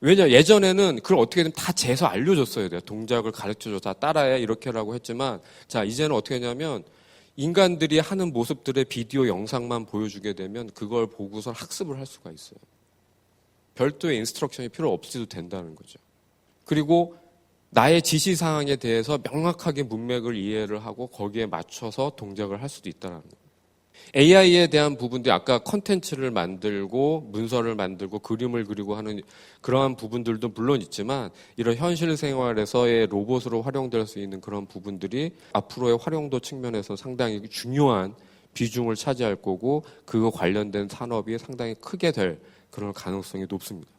예전에는 그걸 어떻게든 다 재서 알려줬어야 돼요. 동작을 가르쳐줘, 다 따라해 이렇게라고 했지만 자 이제는 어떻게 하냐면 인간들이 하는 모습들의 비디오 영상만 보여주게 되면 그걸 보고서 학습을 할 수가 있어요. 별도의 인스트럭션이 필요 없어도 된다는 거죠. 그리고 나의 지시사항에 대해서 명확하게 문맥을 이해를 하고 거기에 맞춰서 동작을 할 수도 있다는 거예요. AI에 대한 부분들이 아까 컨텐츠를 만들고 문서를 만들고 그림을 그리고 하는 그러한 부분들도 물론 있지만 이런 현실 생활에서의 로봇으로 활용될 수 있는 그런 부분들이 앞으로의 활용도 측면에서 상당히 중요한 비중을 차지할 거고 그거 관련된 산업이 상당히 크게 될 그런 가능성이 높습니다.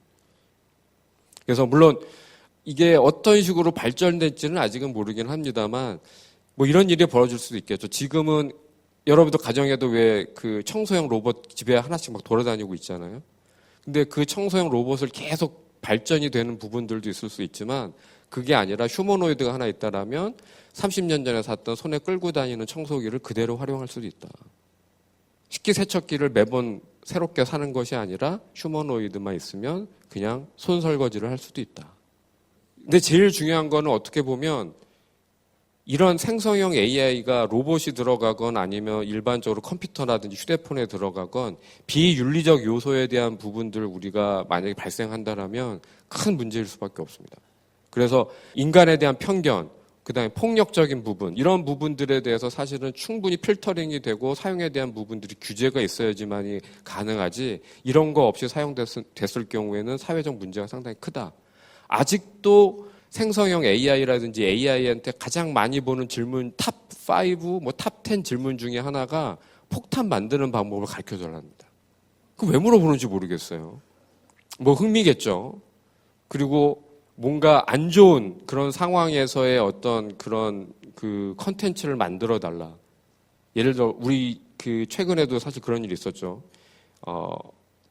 그래서 물론 이게 어떤 식으로 발전될지는 아직은 모르긴 합니다만 뭐 이런 일이 벌어질 수도 있겠죠. 지금은 여러분들 가정에도 왜 그 청소형 로봇 집에 하나씩 막 돌아다니고 있잖아요. 근데 그 청소형 로봇을 계속 발전이 되는 부분들도 있을 수 있지만 그게 아니라 휴머노이드가 하나 있다라면 30년 전에 샀던 손에 끌고 다니는 청소기를 그대로 활용할 수도 있다. 식기세척기를 매번 새롭게 사는 것이 아니라 휴머노이드만 있으면 그냥 손 설거지를 할 수도 있다. 근데 제일 중요한 거는 어떻게 보면 이런 생성형 AI가 로봇이 들어가건 아니면 일반적으로 컴퓨터라든지 휴대폰에 들어가건 비윤리적 요소에 대한 부분들을 우리가 만약에 발생한다면 큰 문제일 수밖에 없습니다. 그래서 인간에 대한 편견, 그다음에 폭력적인 부분, 이런 부분들에 대해서 사실은 충분히 필터링이 되고 사용에 대한 부분들이 규제가 있어야지만이 가능하지 이런 거 없이 사용됐을 경우에는 사회적 문제가 상당히 크다. 아직도 생성형 AI라든지 AI한테 가장 많이 보는 질문 탑5, 탑10 질문 중에 하나가 폭탄 만드는 방법을 가르쳐달랍니다. 그 왜 물어보는지 모르겠어요. 뭐 흥미겠죠. 그리고 뭔가 안 좋은 그런 상황에서의 어떤 그런 그 컨텐츠를 만들어 달라. 예를 들어 우리 그 최근에도 사실 그런 일이 있었죠.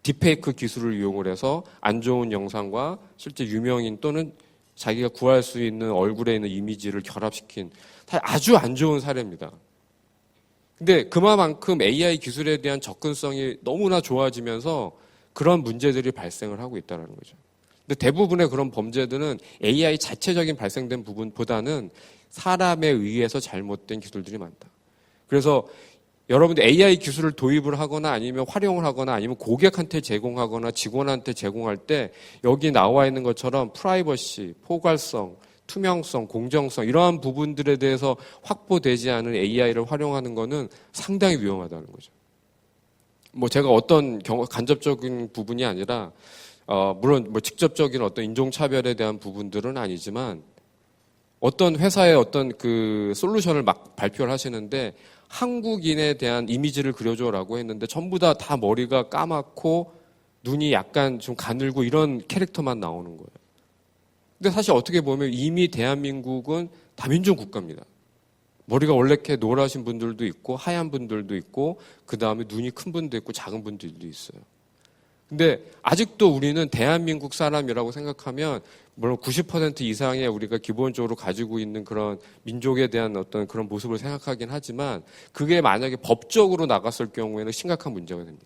딥페이크 기술을 이용을 해서 안 좋은 영상과 실제 유명인 또는 자기가 구할 수 있는 얼굴에 있는 이미지를 결합시킨 아주 안 좋은 사례입니다. 근데 그만큼 AI 기술에 대한 접근성이 너무나 좋아지면서 그런 문제들이 발생을 하고 있다는 거죠. 근데 대부분의 그런 범죄들은 AI 자체적인 발생된 부분보다는 사람에 의해서 잘못된 기술들이 많다. 그래서 여러분들 AI 기술을 도입을 하거나 아니면 활용을 하거나 아니면 고객한테 제공하거나 직원한테 제공할 때 여기 나와 있는 것처럼 프라이버시, 포괄성, 투명성, 공정성 이러한 부분들에 대해서 확보되지 않은 AI를 활용하는 거는 상당히 위험하다는 거죠. 뭐 제가 어떤 간접적인 부분이 아니라 물론 뭐 직접적인 어떤 인종차별에 대한 부분들은 아니지만 어떤 회사의 어떤 그 솔루션을 막 발표를 하시는데 한국인에 대한 이미지를 그려줘라고 했는데 전부 다 머리가 까맣고 눈이 약간 좀 가늘고 이런 캐릭터만 나오는 거예요. 근데 사실 어떻게 보면 이미 대한민국은 다민족 국가입니다. 머리가 원래 이렇게 노라신 분들도 있고 하얀 분들도 있고 그 다음에 눈이 큰 분도 있고 작은 분들도 있어요. 근데 아직도 우리는 대한민국 사람이라고 생각하면 물론 90% 이상의 우리가 기본적으로 가지고 있는 그런 민족에 대한 어떤 그런 모습을 생각하긴 하지만 그게 만약에 법적으로 나갔을 경우에는 심각한 문제가 됩니다.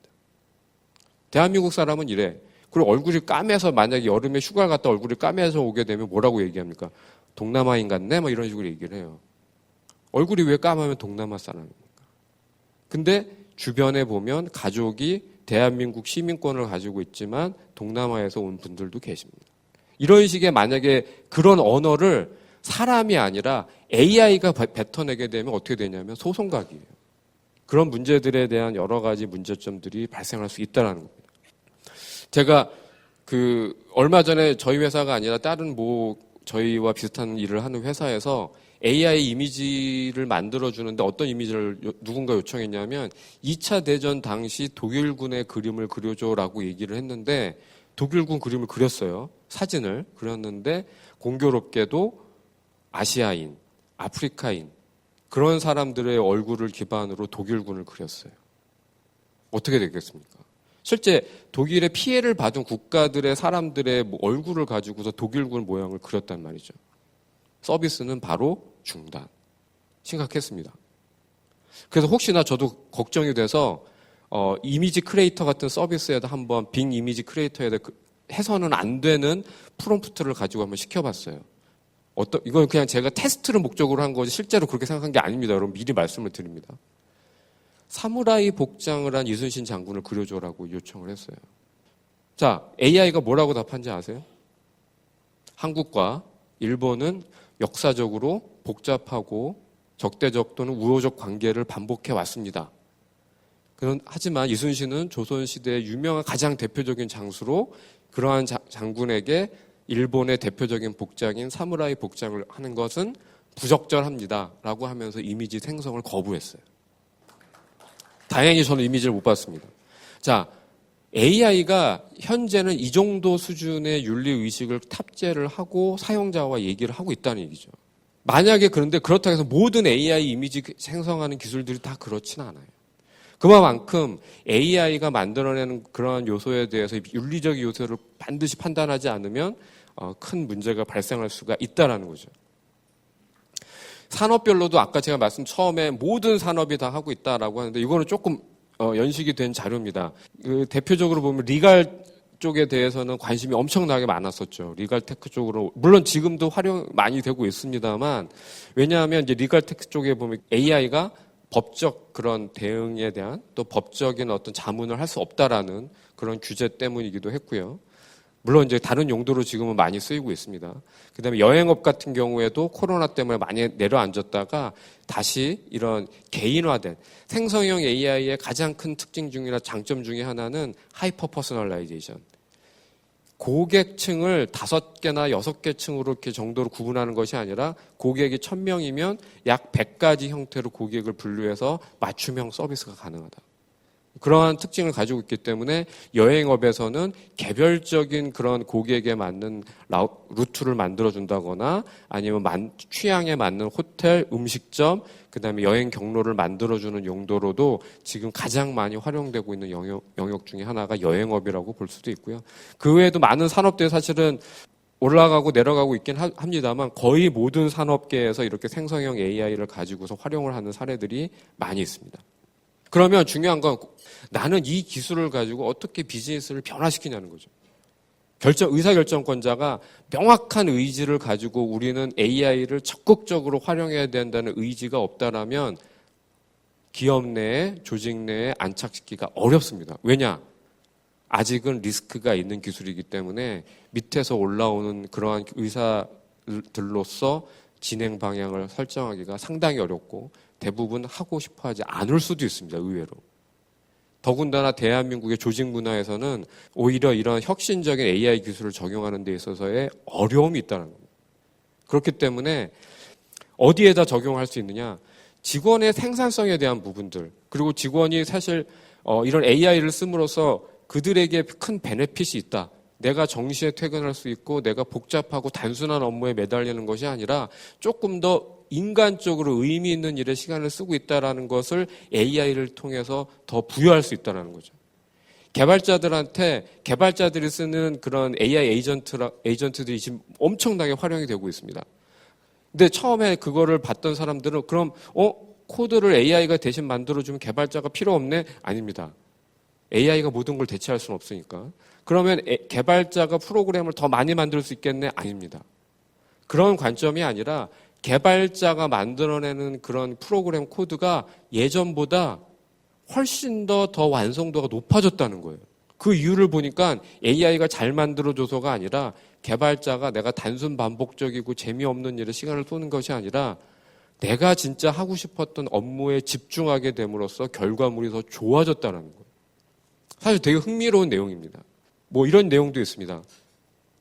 대한민국 사람은 이래. 그리고 얼굴이 까매서 만약에 여름에 휴가를 갔다 얼굴이 까매서 오게 되면 뭐라고 얘기합니까? 동남아인 같네? 뭐 이런 식으로 얘기를 해요. 얼굴이 왜 까마면 동남아 사람입니까? 근데 주변에 보면 가족이 대한민국 시민권을 가지고 있지만 동남아에서 온 분들도 계십니다. 이런 식의 만약에 그런 언어를 사람이 아니라 AI가 뱉어내게 되면 어떻게 되냐면 소송각이에요. 그런 문제들에 대한 여러 가지 문제점들이 발생할 수 있다는 겁니다. 제가 얼마 전에 저희 회사가 아니라 다른 저희와 비슷한 일을 하는 회사에서 AI 이미지를 만들어주는데 어떤 이미지를 누군가 요청했냐면 2차 대전 당시 독일군의 그림을 그려줘라고 얘기를 했는데 독일군 그림을 그렸어요. 사진을 그렸는데 공교롭게도 아시아인, 아프리카인 그런 사람들의 얼굴을 기반으로 독일군을 그렸어요. 어떻게 되겠습니까? 실제 독일의 피해를 받은 국가들의 사람들의 얼굴을 가지고서 독일군 모양을 그렸단 말이죠. 서비스는 바로 중단. 심각했습니다. 그래서 혹시나 저도 걱정이 돼서 이미지 크리에이터 같은 서비스에다 한번 빙 이미지 크리에이터에다 해서는 안 되는 프롬프트를 가지고 한번 시켜봤어요. 이건 그냥 제가 테스트를 목적으로 한 거지 실제로 그렇게 생각한 게 아닙니다. 여러분 미리 말씀을 드립니다. 사무라이 복장을 한 이순신 장군을 그려줘라고 요청을 했어요. 자, AI가 뭐라고 답한지 아세요? 한국과 일본은 역사적으로 복잡하고 적대적 또는 우호적 관계를 반복해 왔습니다. 하지만 이순신은 조선시대의 유명한 가장 대표적인 장수로 그러한 장군에게 일본의 대표적인 복장인 사무라이 복장을 하는 것은 부적절합니다. 라고 하면서 이미지 생성을 거부했어요. 다행히 저는 이미지를 못 봤습니다. 자, AI가 현재는 이 정도 수준의 윤리의식을 탑재를 하고 사용자와 얘기를 하고 있다는 얘기죠. 만약에 그런데 그렇다고 해서 모든 AI 이미지 생성하는 기술들이 다 그렇진 않아요. 그만큼 AI가 만들어내는 그러한 요소에 대해서 윤리적 요소를 반드시 판단하지 않으면 큰 문제가 발생할 수가 있다는 거죠. 산업별로도 아까 제가 말씀 처음에 모든 산업이 다 하고 있다라고 하는데 이거는 조금 연식이 된 자료입니다. 그 대표적으로 보면 리갈 쪽에 대해서는 관심이 엄청나게 많았었죠. 리갈 테크 쪽으로 물론 지금도 활용 많이 되고 있습니다만 왜냐하면 이제 리갈 테크 쪽에 보면 AI가 법적 그런 대응에 대한 또 법적인 어떤 자문을 할 수 없다라는 그런 규제 때문이기도 했고요. 물론 이제 다른 용도로 지금은 많이 쓰이고 있습니다. 그다음에 여행업 같은 경우에도 코로나 때문에 많이 내려앉았다가 다시 이런 개인화된 생성형 AI의 가장 큰 특징 중이나 장점 중에 하나는 하이퍼 퍼스널라이제이션. 고객층을 5개나 6개 층으로 이렇게 정도로 구분하는 것이 아니라 고객이 1000명이면 약 100가지 형태로 고객을 분류해서 맞춤형 서비스가 가능하다. 그러한 특징을 가지고 있기 때문에 여행업에서는 개별적인 그런 고객에 맞는 루트를 만들어준다거나 아니면 취향에 맞는 호텔, 음식점, 그다음에 여행 경로를 만들어주는 용도로도 지금 가장 많이 활용되고 있는 영역 중에 하나가 여행업이라고 볼 수도 있고요. 그 외에도 많은 산업들이 사실은 올라가고 내려가고 있긴 합니다만 거의 모든 산업계에서 이렇게 생성형 AI를 가지고서 활용을 하는 사례들이 많이 있습니다. 그러면 중요한 건 나는 이 기술을 가지고 어떻게 비즈니스를 변화시키냐는 거죠. 의사결정권자가 명확한 의지를 가지고 우리는 AI를 적극적으로 활용해야 된다는 의지가 없다라면 기업 내에, 조직 내에 안착시키기가 어렵습니다. 왜냐? 아직은 리스크가 있는 기술이기 때문에 밑에서 올라오는 그러한 의사들로서 진행 방향을 설정하기가 상당히 어렵고 대부분 하고 싶어 하지 않을 수도 있습니다. 의외로. 더군다나 대한민국의 조직 문화에서는 오히려 이런 혁신적인 AI 기술을 적용하는 데 있어서의 어려움이 있다는 겁니다. 그렇기 때문에 어디에다 적용할 수 있느냐? 직원의 생산성에 대한 부분들, 그리고 직원이 사실 이런 AI를 씀으로써 그들에게 큰 베네핏이 있다. 내가 정시에 퇴근할 수 있고 내가 복잡하고 단순한 업무에 매달리는 것이 아니라 조금 더 인간적으로 의미 있는 일에 시간을 쓰고 있다는 것을 AI를 통해서 더 부여할 수 있다는 거죠. 개발자들이 쓰는 그런 AI 에이전트들이 지금 엄청나게 활용이 되고 있습니다. 근데 처음에 그거를 봤던 사람들은 그럼 코드를 AI가 대신 만들어주면 개발자가 필요 없네? 아닙니다. AI가 모든 걸 대체할 수는 없으니까. 그러면 개발자가 프로그램을 더 많이 만들 수 있겠네? 아닙니다. 그런 관점이 아니라 개발자가 만들어내는 그런 프로그램 코드가 예전보다 훨씬 더 완성도가 높아졌다는 거예요. 그 이유를 보니까 AI가 잘 만들어줘서가 아니라 개발자가 내가 단순 반복적이고 재미없는 일에 시간을 쏘는 것이 아니라 내가 진짜 하고 싶었던 업무에 집중하게 됨으로써 결과물이 더 좋아졌다는 거예요. 사실 되게 흥미로운 내용입니다. 이런 내용도 있습니다.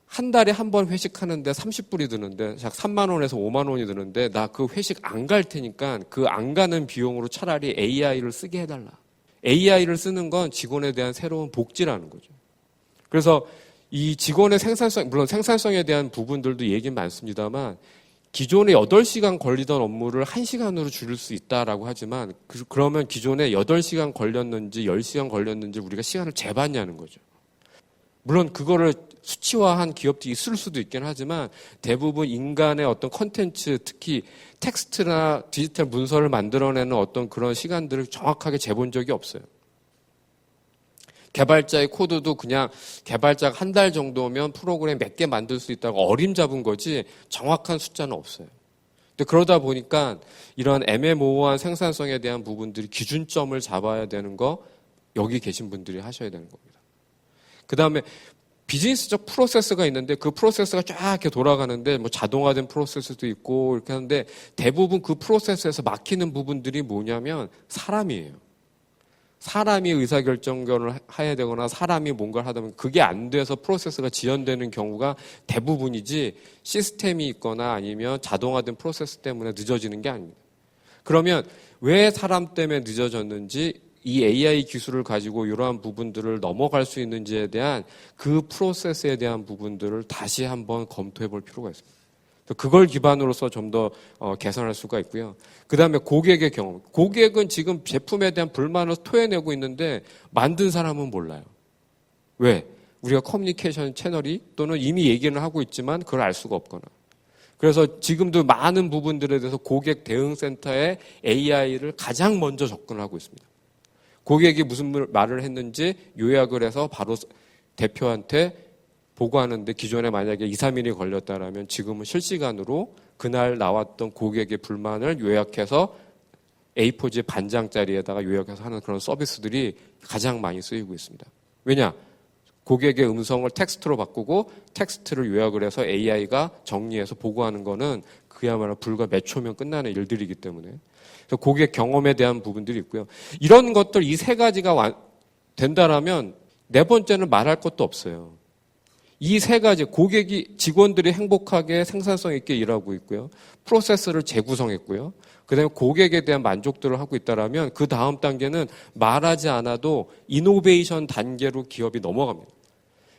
한 달에 한 번 회식하는데 30불이 드는데 약 3만 원에서 5만 원이 드는데 나 그 회식 안 갈 테니까 그 안 가는 비용으로 차라리 AI를 쓰게 해달라. AI를 쓰는 건 직원에 대한 새로운 복지라는 거죠. 그래서 이 직원의 생산성, 물론 생산성에 대한 부분들도 얘기는 많습니다만 기존에 8시간 걸리던 업무를 1시간으로 줄일 수 있다라고 하지만 그러면 기존에 8시간 걸렸는지 10시간 걸렸는지 우리가 시간을 재봤냐는 거죠. 물론 그거를 수치화한 기업들이 있을 수도 있긴 하지만 대부분 인간의 어떤 컨텐츠, 특히 텍스트나 디지털 문서를 만들어내는 어떤 그런 시간들을 정확하게 재본 적이 없어요. 개발자의 코드도 그냥 개발자가 한 달 정도면 프로그램 몇 개 만들 수 있다고 어림잡은 거지 정확한 숫자는 없어요. 근데 그러다 보니까 이런 애매모호한 생산성에 대한 부분들이 기준점을 잡아야 되는 거 여기 계신 분들이 하셔야 되는 겁니다. 그 다음에 비즈니스적 프로세스가 있는데 그 프로세스가 쫙 이렇게 돌아가는데 자동화된 프로세스도 있고 이렇게 하는데 대부분 그 프로세스에서 막히는 부분들이 뭐냐면 사람이에요. 사람이 의사결정을 해야 되거나 사람이 뭔가를 하다 보면 그게 안 돼서 프로세스가 지연되는 경우가 대부분이지 시스템이 있거나 아니면 자동화된 프로세스 때문에 늦어지는 게 아닙니다. 그러면 왜 사람 때문에 늦어졌는지 이 AI 기술을 가지고 이러한 부분들을 넘어갈 수 있는지에 대한 그 프로세스에 대한 부분들을 다시 한번 검토해 볼 필요가 있습니다. 그걸 기반으로서 좀 더 개선할 수가 있고요. 그 다음에 고객의 경험. 고객은 지금 제품에 대한 불만을 토해내고 있는데 만든 사람은 몰라요. 왜? 우리가 커뮤니케이션 채널이 또는 이미 얘기는 하고 있지만 그걸 알 수가 없거나. 그래서 지금도 많은 부분들에 대해서 고객 대응센터에 AI를 가장 먼저 접근을 하고 있습니다. 고객이 무슨 말을 했는지 요약을 해서 바로 대표한테 보고하는데 기존에 만약에 2, 3일이 걸렸다면 지금은 실시간으로 그날 나왔던 고객의 불만을 요약해서 A4지 반장짜리에다가 요약해서 하는 그런 서비스들이 가장 많이 쓰이고 있습니다. 왜냐? 고객의 음성을 텍스트로 바꾸고 텍스트를 요약을 해서 AI가 정리해서 보고하는 거는 그야말로 불과 몇 초면 끝나는 일들이기 때문에 그래서 고객 경험에 대한 부분들이 있고요. 이런 것들 이 세 가지가 된다라면 네 번째는 말할 것도 없어요. 이 세 가지 고객이 직원들이 행복하게 생산성 있게 일하고 있고요. 프로세스를 재구성했고요. 그다음에 고객에 대한 만족도를 하고 있다라면 그 다음 단계는 말하지 않아도 이노베이션 단계로 기업이 넘어갑니다.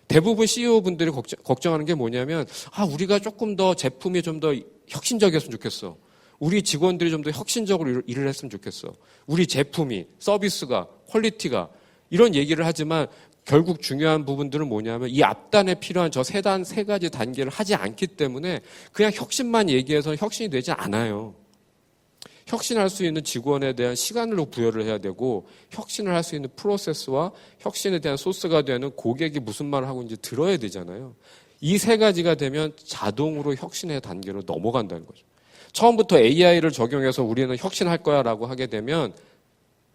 대부분 CEO분들이 걱정하는 게 뭐냐면 우리가 조금 더 제품이 좀 더 혁신적이었으면 좋겠어. 우리 직원들이 좀 더 혁신적으로 일을 했으면 좋겠어. 우리 제품이 서비스가 퀄리티가 이런 얘기를 하지만 결국 중요한 부분들은 뭐냐면 이 앞단에 필요한 저 세 가지 단계를 하지 않기 때문에 그냥 혁신만 얘기해서 혁신이 되지 않아요. 혁신할 수 있는 직원에 대한 시간을 부여를 해야 되고 혁신을 할 수 있는 프로세스와 혁신에 대한 소스가 되는 고객이 무슨 말을 하고 있는지 들어야 되잖아요. 이 세 가지가 되면 자동으로 혁신의 단계로 넘어간다는 거죠. 처음부터 AI를 적용해서 우리는 혁신할 거야 라고 하게 되면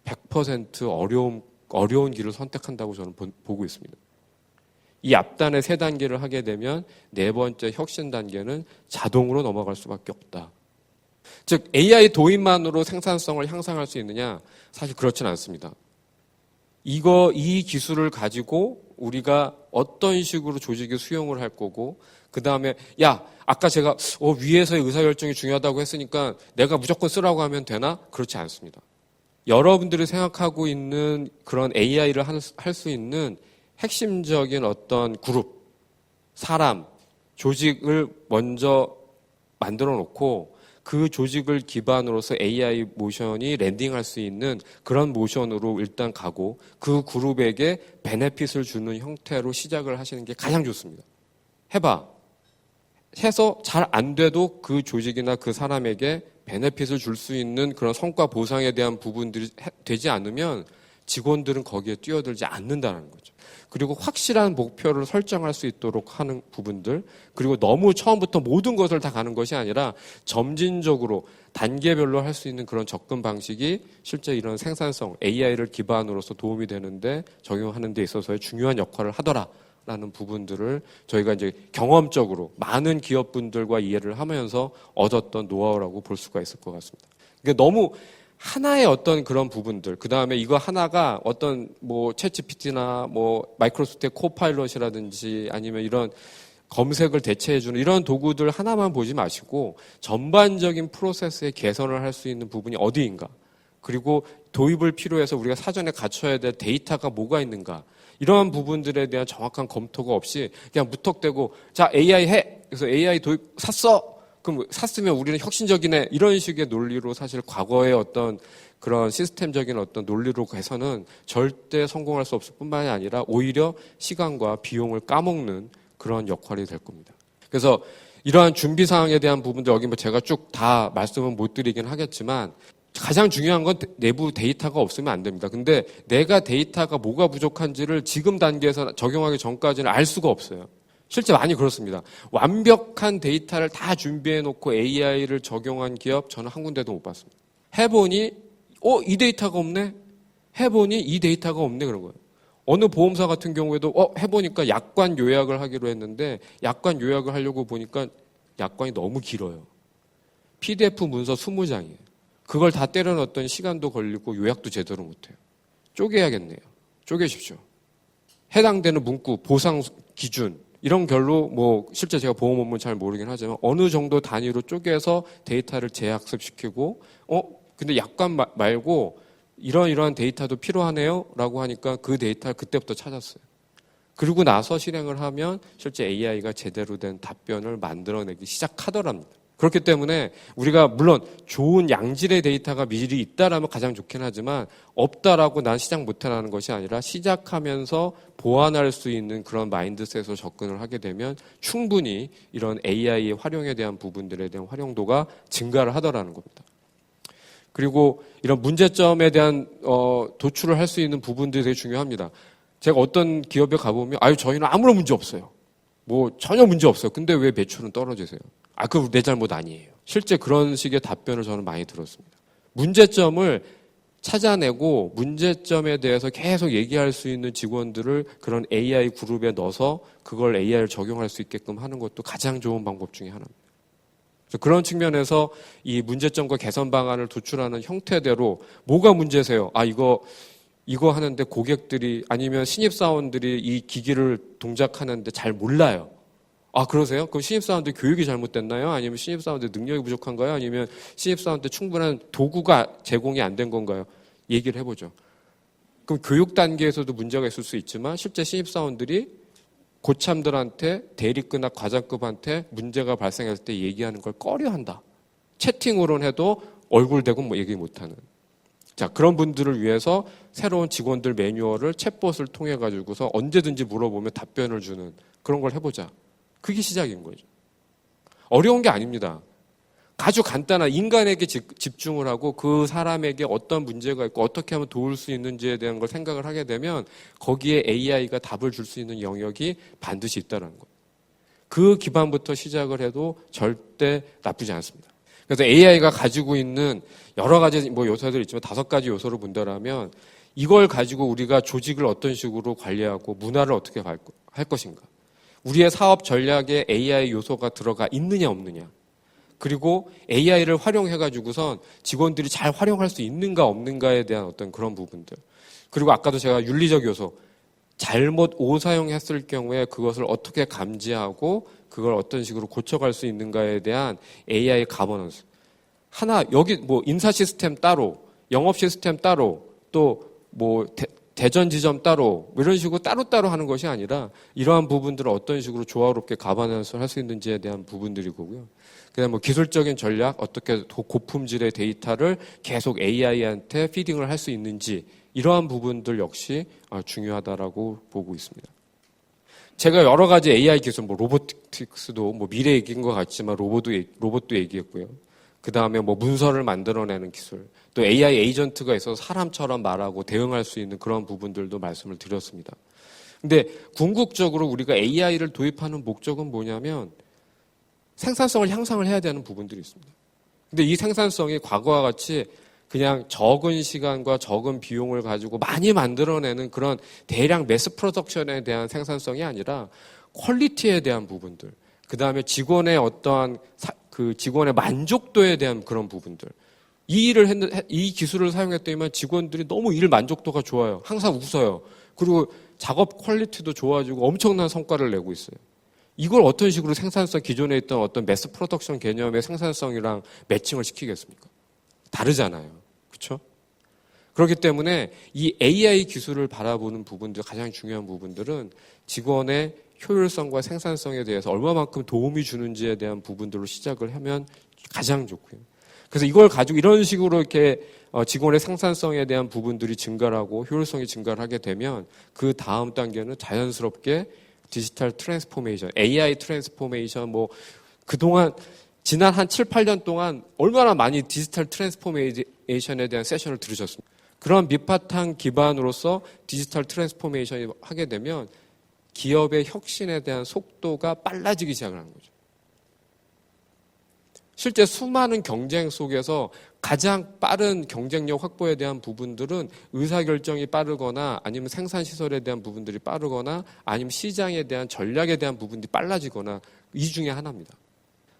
100% 어려운 길을 선택한다고 저는 보고 있습니다. 이 앞단의 세 단계를 하게 되면 네 번째 혁신 단계는 자동으로 넘어갈 수밖에 없다. 즉 AI 도입만으로 생산성을 향상할 수 있느냐? 사실 그렇지는 않습니다. 이 기술을 가지고 우리가 어떤 식으로 조직이 수용을 할 거고 그 다음에 아까 제가 위에서의 의사결정이 중요하다고 했으니까 내가 무조건 쓰라고 하면 되나? 그렇지 않습니다. 여러분들이 생각하고 있는 그런 AI를 할 수 있는 핵심적인 어떤 그룹, 사람, 조직을 먼저 만들어 놓고 그 조직을 기반으로서 AI 모션이 랜딩할 수 있는 그런 모션으로 일단 가고 그 그룹에게 베네핏을 주는 형태로 시작을 하시는 게 가장 좋습니다. 해서 잘 안 돼도 그 조직이나 그 사람에게 베네핏을 줄 수 있는 그런 성과 보상에 대한 부분들이 되지 않으면 직원들은 거기에 뛰어들지 않는다는 거죠. 그리고 확실한 목표를 설정할 수 있도록 하는 부분들, 그리고 너무 처음부터 모든 것을 다 가는 것이 아니라 점진적으로 단계별로 할 수 있는 그런 접근 방식이 실제 이런 생산성, AI를 기반으로서 도움이 되는데 적용하는 데 있어서의 중요한 역할을 하더라라는 부분들을 저희가 이제 경험적으로 많은 기업분들과 이해를 하면서 얻었던 노하우라고 볼 수가 있을 것 같습니다. 그러니까 너무 하나의 어떤 그런 부분들, 그 다음에 이거 하나가 어떤 챗GPT나 마이크로소프트의 코파일럿이라든지 아니면 이런 검색을 대체해주는 이런 도구들 하나만 보지 마시고 전반적인 프로세스의 개선을 할 수 있는 부분이 어디인가, 그리고 도입을 필요해서 우리가 사전에 갖춰야 될 데이터가 뭐가 있는가, 이러한 부분들에 대한 정확한 검토가 없이 그냥 무턱대고 자 AI 해! 그래서 AI 도입 샀어! 그럼 샀으면 우리는 혁신적이네, 이런 식의 논리로 사실 과거의 어떤 그런 시스템적인 어떤 논리로 해서는 절대 성공할 수 없을 뿐만이 아니라 오히려 시간과 비용을 까먹는 그런 역할이 될 겁니다. 그래서 이러한 준비 사항에 대한 부분들 여기 제가 쭉 다 말씀은 못 드리긴 하겠지만 가장 중요한 건 내부 데이터가 없으면 안 됩니다. 근데 내가 데이터가 뭐가 부족한지를 지금 단계에서 적용하기 전까지는 알 수가 없어요. 실제 많이 그렇습니다. 완벽한 데이터를 다 준비해놓고 AI를 적용한 기업 저는 한 군데도 못 봤습니다. 해보니 이 데이터가 없네? 해보니 이 데이터가 없네, 그런 거예요. 어느 보험사 같은 경우에도 해보니까 약관 요약을 하기로 했는데 약관 요약을 하려고 보니까 약관이 너무 길어요. PDF 문서 20장이에요. 그걸 다 때려 넣었더니 시간도 걸리고 요약도 제대로 못해요. 쪼개야겠네요. 쪼개십시오. 해당되는 문구, 보상 기준 이런 결로 실제 제가 보험 업무 잘 모르긴 하지만 어느 정도 단위로 쪼개서 데이터를 재학습시키고 근데 약관 말고 이러한 데이터도 필요하네요 라고 하니까 그 데이터를 그때부터 찾았어요. 그리고 나서 실행을 하면 실제 AI가 제대로 된 답변을 만들어내기 시작하더랍니다. 그렇기 때문에 우리가 물론 좋은 양질의 데이터가 미리 있다라면 가장 좋긴 하지만 없다라고 난 시작 못하라는 것이 아니라 시작하면서 보완할 수 있는 그런 마인드셋으로 접근을 하게 되면 충분히 이런 AI의 활용에 대한 부분들에 대한 활용도가 증가를 하더라는 겁니다. 그리고 이런 문제점에 대한 도출을 할 수 있는 부분들이 되게 중요합니다. 제가 어떤 기업에 가보면 저희는 아무런 문제 없어요. 뭐 전혀 문제 없어요. 근데 왜 매출은 떨어지세요? 그거 내 잘못 아니에요. 실제 그런 식의 답변을 저는 많이 들었습니다. 문제점을 찾아내고 문제점에 대해서 계속 얘기할 수 있는 직원들을 그런 AI 그룹에 넣어서 그걸 AI를 적용할 수 있게끔 하는 것도 가장 좋은 방법 중에 하나입니다. 그런 측면에서 이 문제점과 개선 방안을 도출하는 형태대로 뭐가 문제세요? 이거 하는데 고객들이 아니면 신입사원들이 이 기기를 동작하는데 잘 몰라요. 그러세요? 그럼 신입사원들 교육이 잘못됐나요? 아니면 신입사원들 능력이 부족한가요? 아니면 신입사원들 충분한 도구가 제공이 안 된 건가요? 얘기를 해보죠. 그럼 교육 단계에서도 문제가 있을 수 있지만 실제 신입사원들이 고참들한테 대리급이나 과장급한테 문제가 발생했을 때 얘기하는 걸 꺼려한다. 채팅으로는 해도 얼굴 대고 얘기 못하는. 자, 그런 분들을 위해서 새로운 직원들 매뉴얼을 챗봇을 통해 가지고서 언제든지 물어보면 답변을 주는 그런 걸 해보자. 그게 시작인 거죠. 어려운 게 아닙니다. 아주 간단한 인간에게 집중을 하고 그 사람에게 어떤 문제가 있고 어떻게 하면 도울 수 있는지에 대한 걸 생각을 하게 되면 거기에 AI가 답을 줄 수 있는 영역이 반드시 있다는 거예요. 그 기반부터 시작을 해도 절대 나쁘지 않습니다. 그래서 AI가 가지고 있는 여러 가지 요소들이 있지만 5가지 요소를 본다라면 이걸 가지고 우리가 조직을 어떤 식으로 관리하고 문화를 어떻게 할 것인가. 우리의 사업 전략에 AI 요소가 들어가 있느냐 없느냐. 그리고 AI를 활용해가지고선 직원들이 잘 활용할 수 있는가 없는가에 대한 어떤 그런 부분들. 그리고 아까도 제가 윤리적 요소, 잘못 오사용했을 경우에 그것을 어떻게 감지하고 그걸 어떤 식으로 고쳐갈 수 있는가에 대한 AI 가버넌스. 여기 인사 시스템 따로, 영업 시스템 따로, 또 대전 지점 따로 이런 식으로 따로따로 하는 것이 아니라 이러한 부분들을 어떤 식으로 조화롭게 가버넌스를 할 수 있는지에 대한 부분들이고요. 그다음 기술적인 전략, 어떻게 고품질의 데이터를 계속 AI한테 피딩을 할 수 있는지 이러한 부분들 역시 중요하다라고 보고 있습니다. 제가 여러 가지 AI 기술, 로보틱스도 미래 얘기인 것 같지만 로봇도 얘기했고요. 그 다음에 문서를 만들어내는 기술, 또 AI 에이전트가 있어서 사람처럼 말하고 대응할 수 있는 그런 부분들도 말씀을 드렸습니다. 근데 궁극적으로 우리가 AI를 도입하는 목적은 뭐냐면 생산성을 향상을 해야 되는 부분들이 있습니다. 근데 이 생산성이 과거와 같이 그냥 적은 시간과 적은 비용을 가지고 많이 만들어내는 그런 대량 매스 프로덕션에 대한 생산성이 아니라 퀄리티에 대한 부분들, 그 다음에 직원의 어떠한 직원의 만족도에 대한 그런 부분들. 이 기술을 사용했더니만 직원들이 너무 일 만족도가 좋아요. 항상 웃어요. 그리고 작업 퀄리티도 좋아지고 엄청난 성과를 내고 있어요. 이걸 어떤 식으로 기존에 있던 어떤 매스 프로덕션 개념의 생산성이랑 매칭을 시키겠습니까? 다르잖아요. 그렇죠? 그렇기 때문에 이 AI 기술을 바라보는 부분들, 가장 중요한 부분들은 직원의 효율성과 생산성에 대해서 얼마만큼 도움이 주는지에 대한 부분들로 시작을 하면 가장 좋고요. 그래서 이걸 가지고 이런 식으로 이렇게 직원의 생산성에 대한 부분들이 증가를 하고 효율성이 증가를 하게 되면 그 다음 단계는 자연스럽게 디지털 트랜스포메이션, AI 트랜스포메이션, 그동안 지난 한 7, 8년 동안 얼마나 많이 디지털 트랜스포메이션에 대한 세션을 들으셨습니까? 그런 밑바탕 기반으로서 디지털 트랜스포메이션이 하게 되면 기업의 혁신에 대한 속도가 빨라지기 시작을 하는 거죠. 실제 수많은 경쟁 속에서 가장 빠른 경쟁력 확보에 대한 부분들은 의사결정이 빠르거나 아니면 생산시설에 대한 부분들이 빠르거나 아니면 시장에 대한 전략에 대한 부분들이 빨라지거나 이 중에 하나입니다.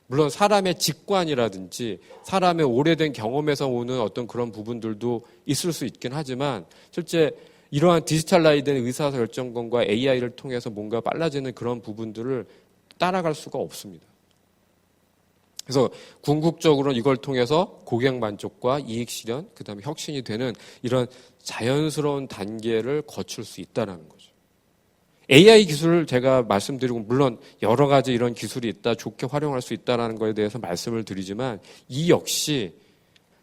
물론 사람의 직관이라든지 사람의 오래된 경험에서 오는 어떤 그런 부분들도 있을 수 있긴 하지만 실제 이러한 디지털라이즈된 의사결정권과 AI를 통해서 뭔가 빨라지는 그런 부분들을 따라갈 수가 없습니다. 그래서 궁극적으로는 이걸 통해서 고객 만족과 이익 실현, 그다음에 혁신이 되는 이런 자연스러운 단계를 거칠 수 있다는 거죠. AI 기술을 제가 말씀드리고 물론 여러 가지 이런 기술이 있다, 좋게 활용할 수 있다는 거에 대해서 말씀을 드리지만 이 역시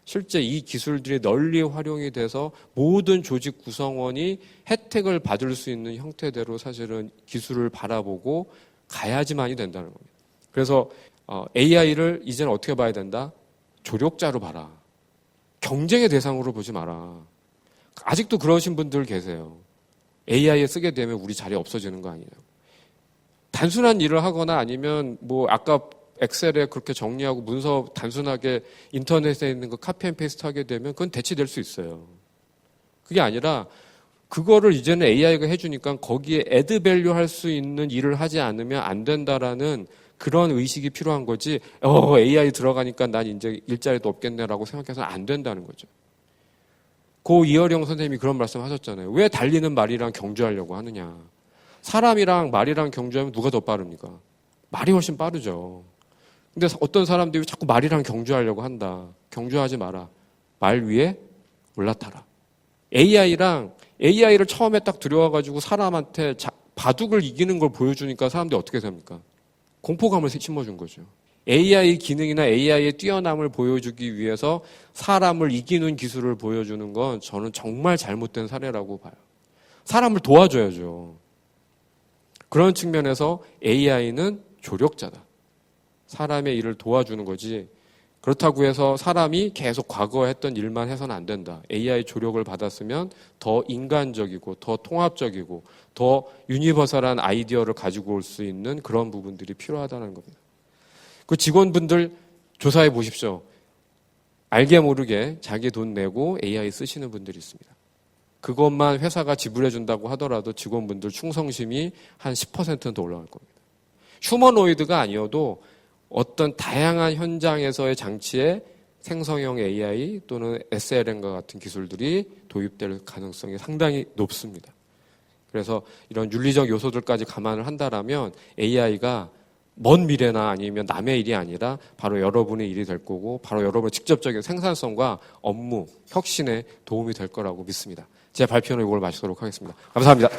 실제 이 기술들이 널리 활용이 돼서 모든 조직 구성원이 혜택을 받을 수 있는 형태대로 사실은 기술을 바라보고 가야지만이 된다는 겁니다. 그래서 AI를 이제는 어떻게 봐야 된다? 조력자로 봐라. 경쟁의 대상으로 보지 마라. 아직도 그러신 분들 계세요. AI에 쓰게 되면 우리 자리 없어지는 거 아니에요. 단순한 일을 하거나 아니면 뭐 아까 엑셀에 그렇게 정리하고 문서 단순하게 인터넷에 있는 거 카피 앤 페이스트 하게 되면 그건 대체될 수 있어요. 그게 아니라 그거를 이제는 AI가 해주니까 거기에 애드 밸류 할 수 있는 일을 하지 않으면 안 된다라는 그런 의식이 필요한 거지, AI 들어가니까 난 이제 일자리도 없겠네라고 생각해서는 안 된다는 거죠. 고 이어령 선생님이 그런 말씀 하셨잖아요. 왜 달리는 말이랑 경주하려고 하느냐. 사람이랑 말이랑 경주하면 누가 더 빠릅니까? 말이 훨씬 빠르죠. 근데 어떤 사람들이 자꾸 말이랑 경주하려고 한다. 경주하지 마라. 말 위에 올라타라. AI를 처음에 딱 들여와가지고 사람한테 바둑을 이기는 걸 보여주니까 사람들이 어떻게 됩니까? 공포감을 심어준 거죠. AI 기능이나 AI의 뛰어남을 보여주기 위해서 사람을 이기는 기술을 보여주는 건 저는 정말 잘못된 사례라고 봐요. 사람을 도와줘야죠. 그런 측면에서 AI는 조력자다. 사람의 일을 도와주는 거지. 그렇다고 해서 사람이 계속 과거에 했던 일만 해서는 안 된다. AI 조력을 받았으면 더 인간적이고 더 통합적이고 더 유니버설한 아이디어를 가지고 올 수 있는 그런 부분들이 필요하다는 겁니다. 그 직원분들 조사해 보십시오. 알게 모르게 자기 돈 내고 AI 쓰시는 분들이 있습니다. 그것만 회사가 지불해 준다고 하더라도 직원분들 충성심이 한 10%는 더 올라갈 겁니다. 휴머노이드가 아니어도 어떤 다양한 현장에서의 장치에 생성형 AI 또는 SLM과 같은 기술들이 도입될 가능성이 상당히 높습니다. 그래서 이런 윤리적 요소들까지 감안을 한다라면 AI가 먼 미래나 아니면 남의 일이 아니라 바로 여러분의 일이 될 거고 바로 여러분의 직접적인 생산성과 업무, 혁신에 도움이 될 거라고 믿습니다. 제 발표는 이걸 마치도록 하겠습니다. 감사합니다.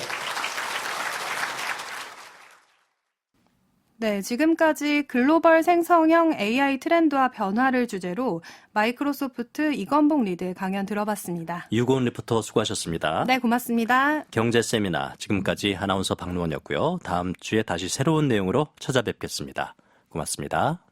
네, 지금까지 글로벌 생성형 AI 트렌드와 변화를 주제로 마이크로소프트 이건복 리드의 강연 들어봤습니다. 유고은 리포터 수고하셨습니다. 네, 고맙습니다. 경제 세미나 지금까지 아나운서 박노원이었고요. 다음 주에 다시 새로운 내용으로 찾아뵙겠습니다. 고맙습니다.